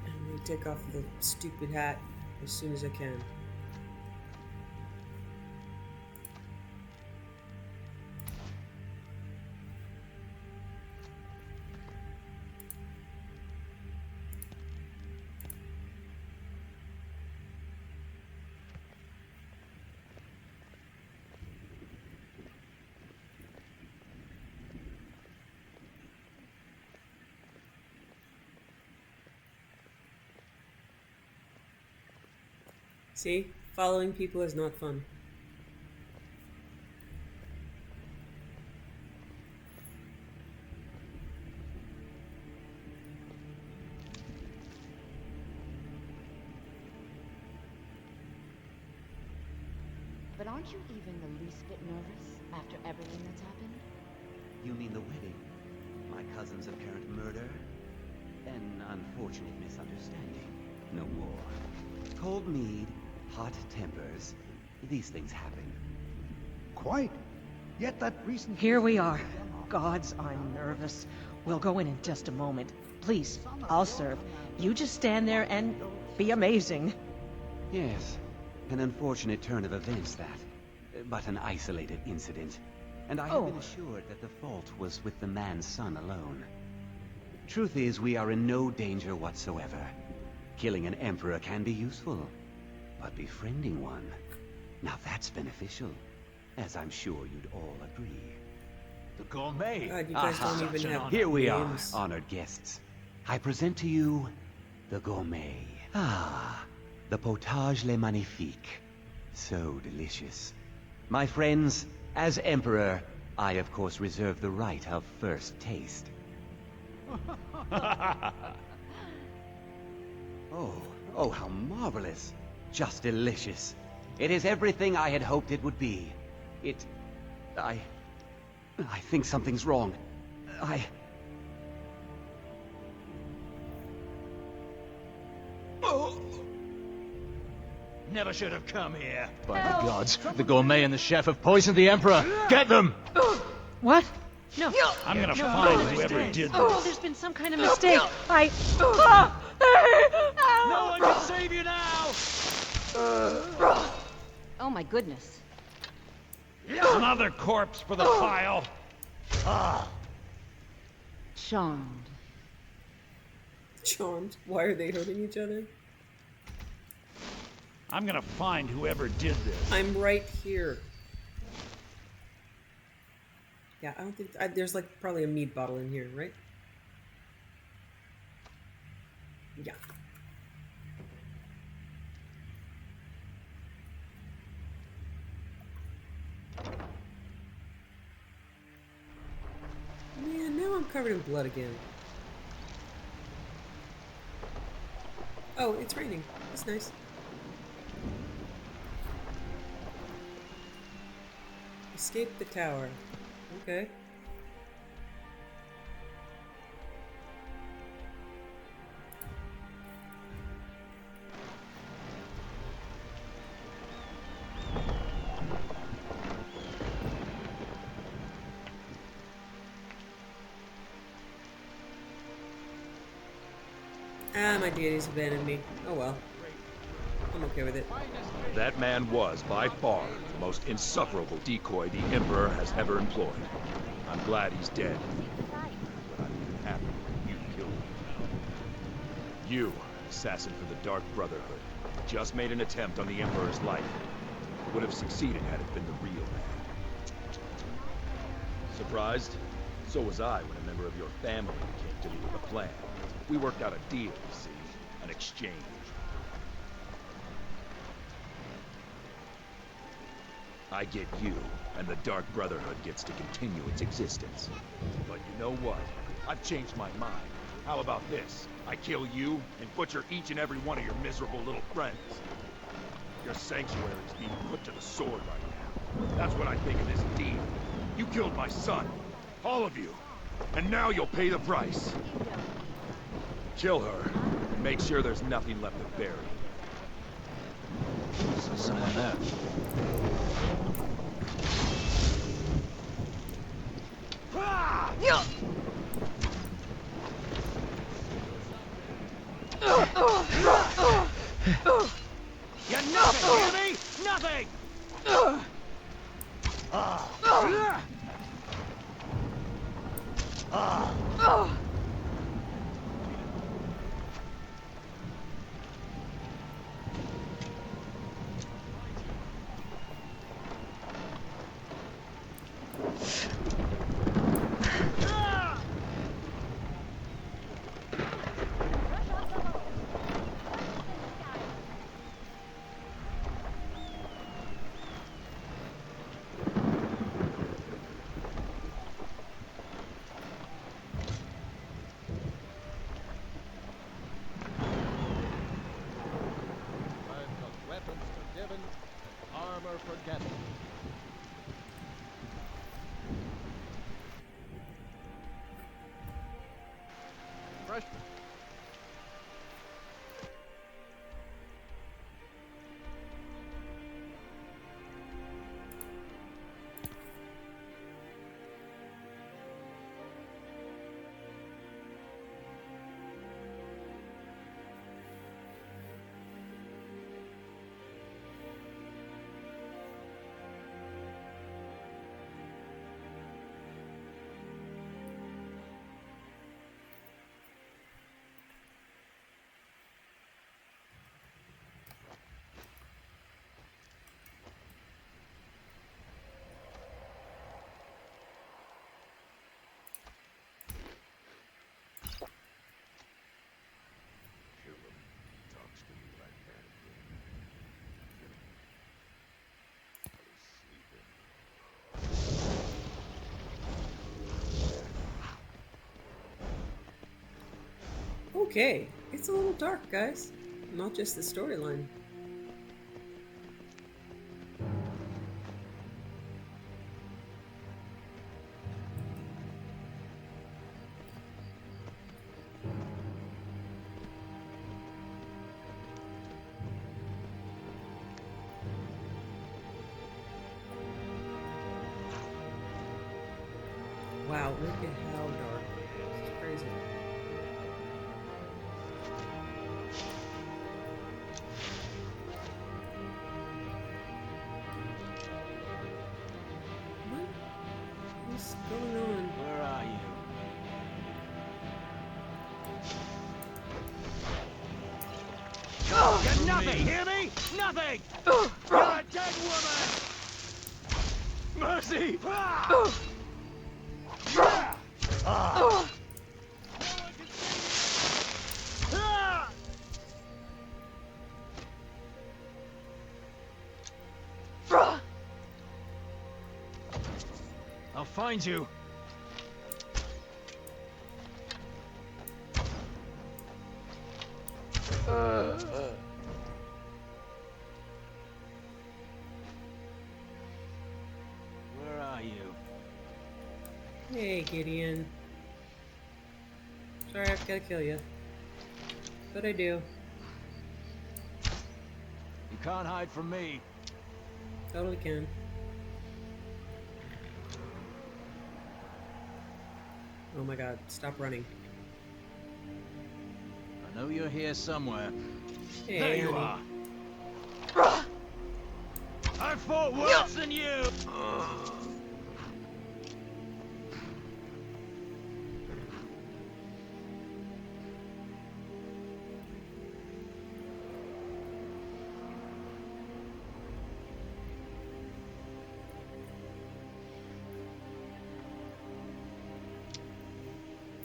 Speaker 1: I'm gonna take off the stupid hat as soon as I can. See? Following people is not fun.
Speaker 17: But aren't you even the least bit nervous after everything that's happened?
Speaker 13: You mean the wedding? My cousin's apparent murder? An unfortunate misunderstanding. No more. Cold mead, hot tempers. These things happen.
Speaker 5: Quite. Yet that recent...
Speaker 12: Here we are. Gods, I'm nervous. We'll go in just a moment. Please, I'll serve. You just stand there and be amazing.
Speaker 13: Yes. An unfortunate turn of events, that. But an isolated incident. And I have been assured that the fault was with the man's son alone. Truth is, we are in no danger whatsoever. Killing an emperor can be useful. But befriending one... Now that's beneficial. As I'm sure you'd all agree.
Speaker 5: The gourmet.
Speaker 1: God, you guys don't even have
Speaker 13: Here we
Speaker 1: names.
Speaker 13: are, honored guests. I present to you the gourmet. Ah, the potage le magnifique. So delicious. My friends, as emperor, I of course reserve the right of first taste. Oh, how marvelous. Just delicious. It is everything I had hoped it would be. I think something's wrong.
Speaker 5: Never should have come here.
Speaker 16: By the gods, the gourmet and the chef have poisoned the Emperor! Get them!
Speaker 12: What? No.
Speaker 5: I'm gonna find whoever did this.
Speaker 12: Oh, there's been some kind of mistake.
Speaker 5: No one can save you now!
Speaker 17: Oh my goodness.
Speaker 5: Another corpse for the file.
Speaker 17: Charmed.
Speaker 1: Charmed? Why are they hurting each other?
Speaker 18: I'm gonna find whoever did this.
Speaker 1: I'm right here. Yeah, I don't think... there's like probably a mead bottle in here, right? Yeah. Man, now I'm covered in blood again. Oh, it's raining. That's nice. Escape the tower. Okay. Ah, my deities abandoned me. Oh well. I'm okay with it.
Speaker 7: That man was, by far, the most insufferable decoy the Emperor has ever employed. I'm glad he's dead. What I'm happy you killed him. You, assassin for the Dark Brotherhood, just made an attempt on the Emperor's life. Would have succeeded had it been the real man. Surprised? So was I when a member of your family came to me with a plan. We worked out a deal, you see, an exchange. I get you, and the Dark Brotherhood gets to continue its existence. But you know what? I've changed my mind. How about this? I kill you, and butcher each and every one of your miserable little friends. Your sanctuary is being put to the sword right now. That's what I think of this deed. You killed my son. All of you. And now you'll pay the price. Kill her, and make sure there's nothing left to bury.
Speaker 16: So someone there.
Speaker 18: You're nothing, hear me? Nothing!
Speaker 1: Okay, it's a little dark, guys. Not just the storyline. Wow, look at how dark. This is crazy. What's going on?
Speaker 18: Where are you? You're nothing, hear me? Nothing! nothing! You're a dead woman!
Speaker 7: Mercy!
Speaker 16: I'll find you. Where are you?
Speaker 1: Hey, Gideon. Sorry, I've gotta kill you. But I do.
Speaker 16: You can't hide from me.
Speaker 1: Totally can. Oh my god, stop running.
Speaker 16: I know you're here somewhere.
Speaker 1: Hey,
Speaker 18: there you
Speaker 1: honey.
Speaker 18: are. I fought worse than you.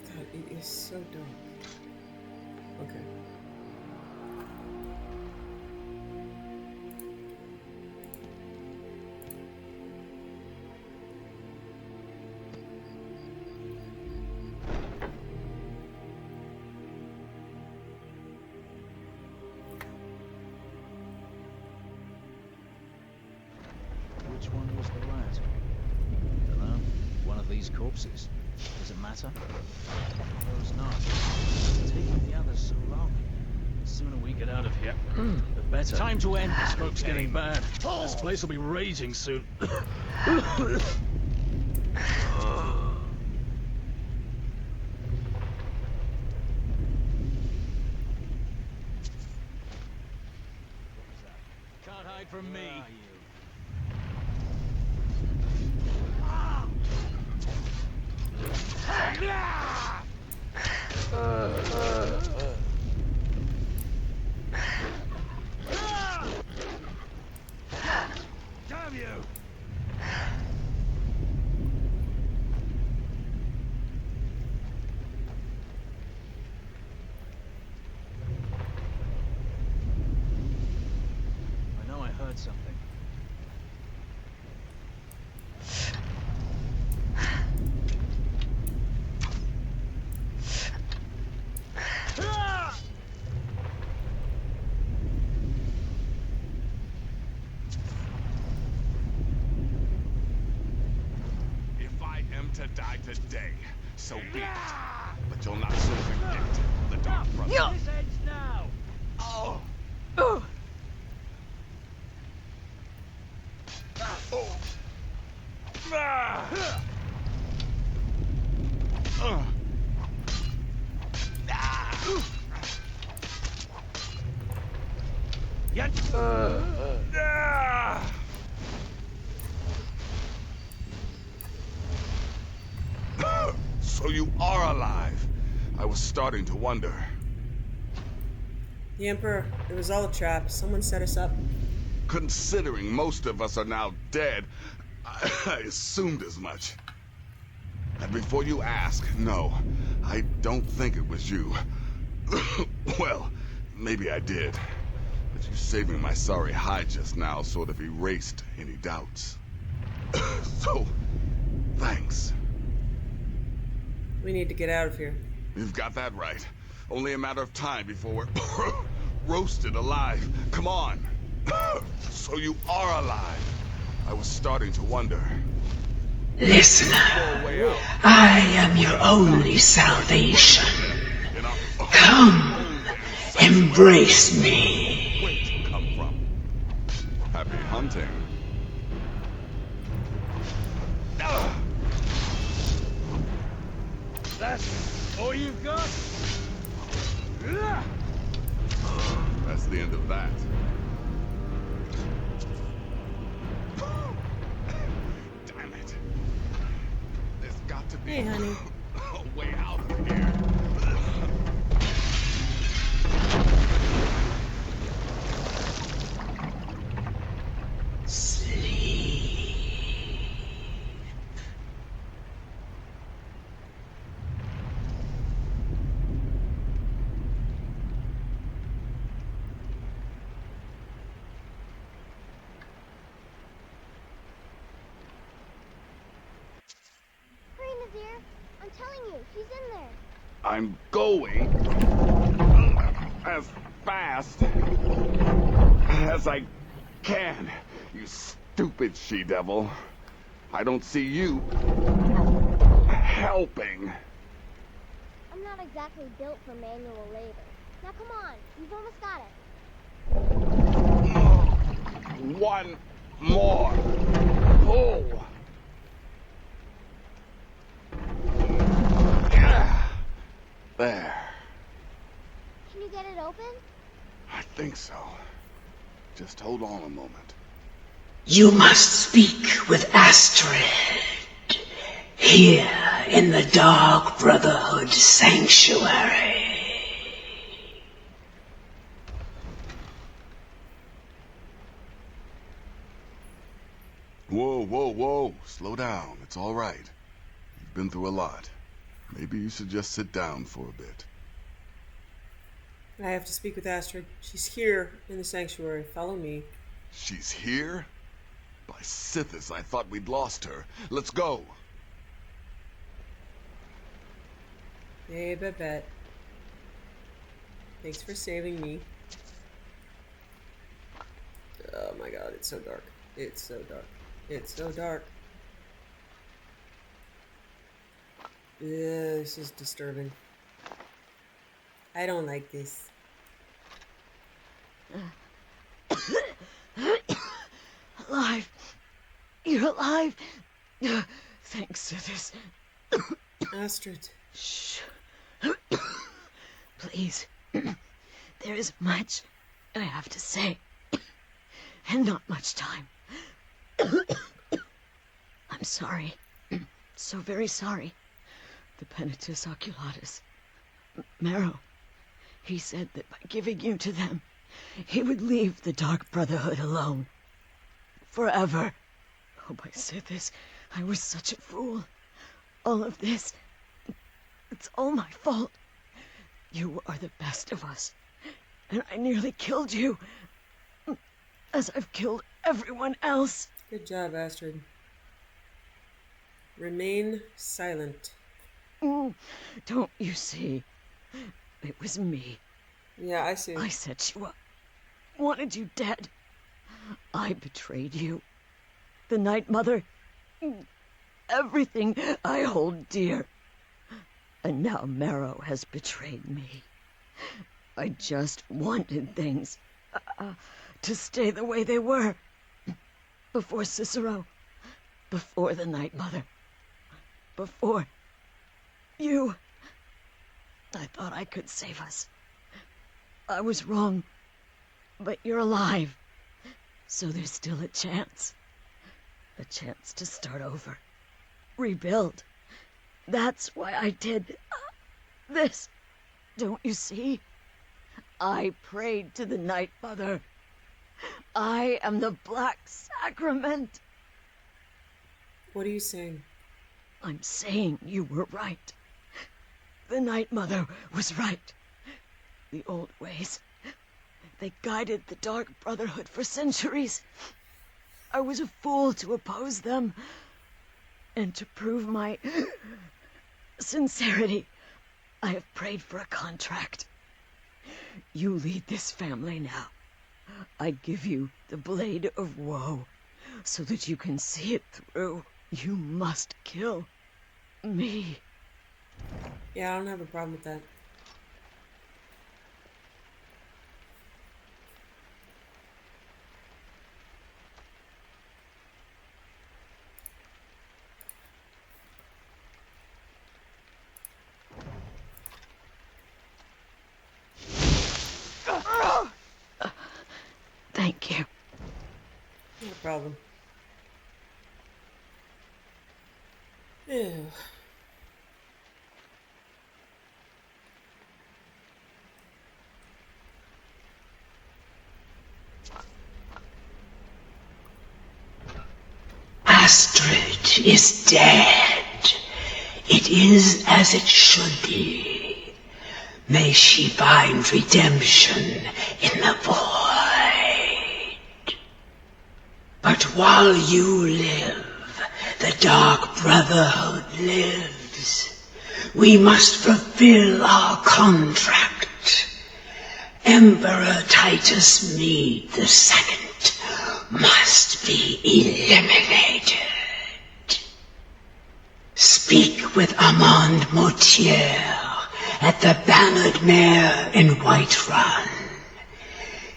Speaker 1: God, it is so dumb. Okay.
Speaker 16: Which one was the rat? Dunno. One of these corpses. Does it matter? Suppose not. It's taking the others so long. The sooner we get out of here, the better.
Speaker 18: Time to end
Speaker 16: The
Speaker 18: this
Speaker 16: smoke's
Speaker 18: game.
Speaker 16: getting bad. This place will be raging soon.
Speaker 18: Can't hide from me. Damn you!
Speaker 16: I know I heard something.
Speaker 6: If I am to die today, so be it. But you'll not soon forget the Dark Brother.
Speaker 18: This ends now.
Speaker 6: Oh! So you are alive. I was starting to wonder.
Speaker 1: The Emperor, it was all a trap. Someone set us up.
Speaker 6: Considering most of us are now dead, I assumed as much. And before you ask, no, I don't think it was you. Well, maybe I did. But you saving my sorry hide just now sort of erased any doubts. So, thanks.
Speaker 1: We need to get out of here.
Speaker 6: You've got that right. Only a matter of time before we're roasted alive. Come on. So you are alive. I was starting to wonder.
Speaker 9: Listener, I am your only salvation. Come, embrace me.
Speaker 6: Where'd you come from? Happy hunting.
Speaker 18: That's all you've got?
Speaker 6: That's the end of that. Damn it. There's got to be
Speaker 1: Hey, honey.
Speaker 6: a way out of here.
Speaker 2: you. She's in there.
Speaker 6: I'm going as fast as I can, you stupid she-devil. I don't see you helping.
Speaker 2: I'm not exactly built for manual labor. Now come on, you've almost got it.
Speaker 6: One more pull. There.
Speaker 2: Can you get it open?
Speaker 6: I think so. Just hold on a moment.
Speaker 9: You must speak with Astrid. Here in the Dark Brotherhood Sanctuary.
Speaker 6: Whoa, whoa, whoa. Slow down. It's all right. You've been through a lot. Maybe you should just sit down for a bit.
Speaker 1: I have to speak with Astrid. She's here in the sanctuary. Follow me.
Speaker 6: She's here? By Sithis, I thought we'd lost her. Let's go.
Speaker 1: Hey, Babette. Thanks for saving me. Oh my god, it's so dark. It's so dark. It's so dark. This is disturbing. I don't like this.
Speaker 4: Alive. You're alive. Thanks to this.
Speaker 1: Astrid.
Speaker 4: Shh. Please. There is much I have to say. And not much time. I'm sorry. So very sorry. The Penitus Oculatus. Marrow. He said that by giving you to them, he would leave the Dark Brotherhood alone. Forever. Oh, by Sithis, I was such a fool. All of this, it's all my fault. You are the best of us, and I nearly killed you, as I've killed everyone else.
Speaker 1: Good job, Astrid. Remain silent.
Speaker 4: Don't you see? It was me.
Speaker 1: Yeah, I see.
Speaker 4: I set you up. Wanted you dead. I betrayed you. The Night Mother. Everything I hold dear. And now Marrow has betrayed me. I just wanted things to stay the way they were. Before Cicero. Before the Night Mother. Before you. I thought I could save us. I was wrong. But you're alive. So there's still a chance. A chance to start over. Rebuild. That's why I did this. Don't you see? I prayed to the Night Mother. I am the Black Sacrament.
Speaker 1: What are you saying?
Speaker 4: I'm saying you were right. The Night Mother was right. The old ways. They guided the Dark Brotherhood for centuries. I was a fool to oppose them. And to prove my sincerity, I have prayed for a contract. You lead this family now. I give you the Blade of Woe, so that you can see it through. You must kill me.
Speaker 1: Yeah, I don't have a problem with that.
Speaker 4: Thank you.
Speaker 1: No problem. Ew.
Speaker 9: Astrid is dead. It is as it should be. May she find redemption in the void. But while you live, the Dark Brotherhood lives. we must fulfill our contract. Emperor Titus Mede II must be eliminated. Speak with Armand Mortier at the Bannered Mare in Whiterun.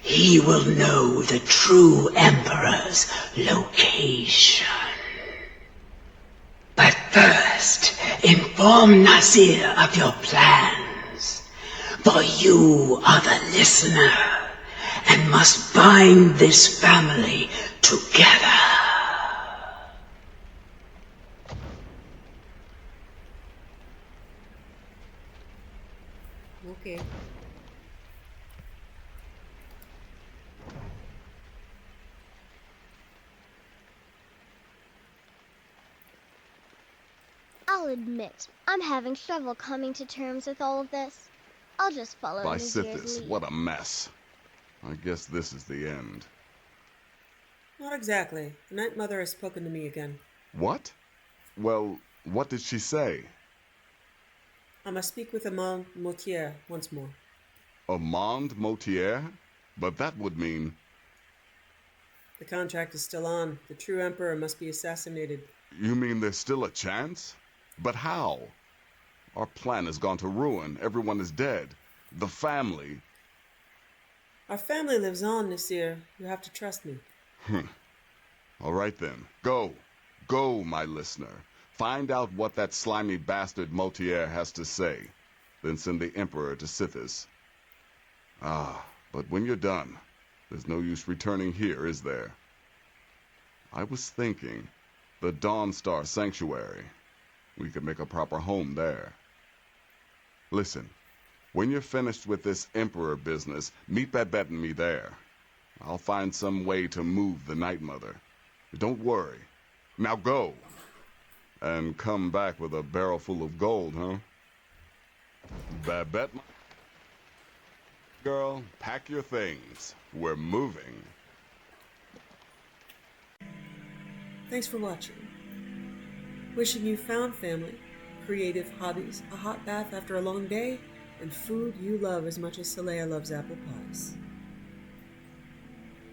Speaker 9: He will know the true Emperor's location. But first, inform Nasir of your plans, for you are the listener and must bind this family together.
Speaker 1: Okay.
Speaker 2: I'll admit, I'm having trouble coming to terms with all of this. I'll just follow Nazir's
Speaker 6: Sithis,
Speaker 2: lead.
Speaker 6: what a mess. I guess this is the end.
Speaker 1: Not exactly. The Night Mother has spoken to me again.
Speaker 6: What? Well, what did she say?
Speaker 1: I must speak with Armand Mortier once more.
Speaker 6: Armand Mortier? But that would mean...
Speaker 1: The contract is still on. The true Emperor must be assassinated.
Speaker 6: You mean there's still a chance? But how? Our plan has gone to ruin. Everyone is dead. The family...
Speaker 1: Our family lives on, Nasir. You have to trust me.
Speaker 6: All right then. Go. Go, my listener. Find out what that slimy bastard Mortier has to say. Then send the Emperor to Sithis. But when you're done, there's no use returning here, is there? I was thinking, the Dawnstar Sanctuary. We could make a proper home there. Listen, when you're finished with this Emperor business, meet Babette and me there. I'll find some way to move the Night Mother. Don't worry. Now go. And come back with a barrel full of gold, huh? Babette, girl, pack your things. We're moving.
Speaker 1: Thanks for watching. Wishing you found family, creative hobbies, a hot bath after a long day, and food you love as much as Saleya loves apple pies.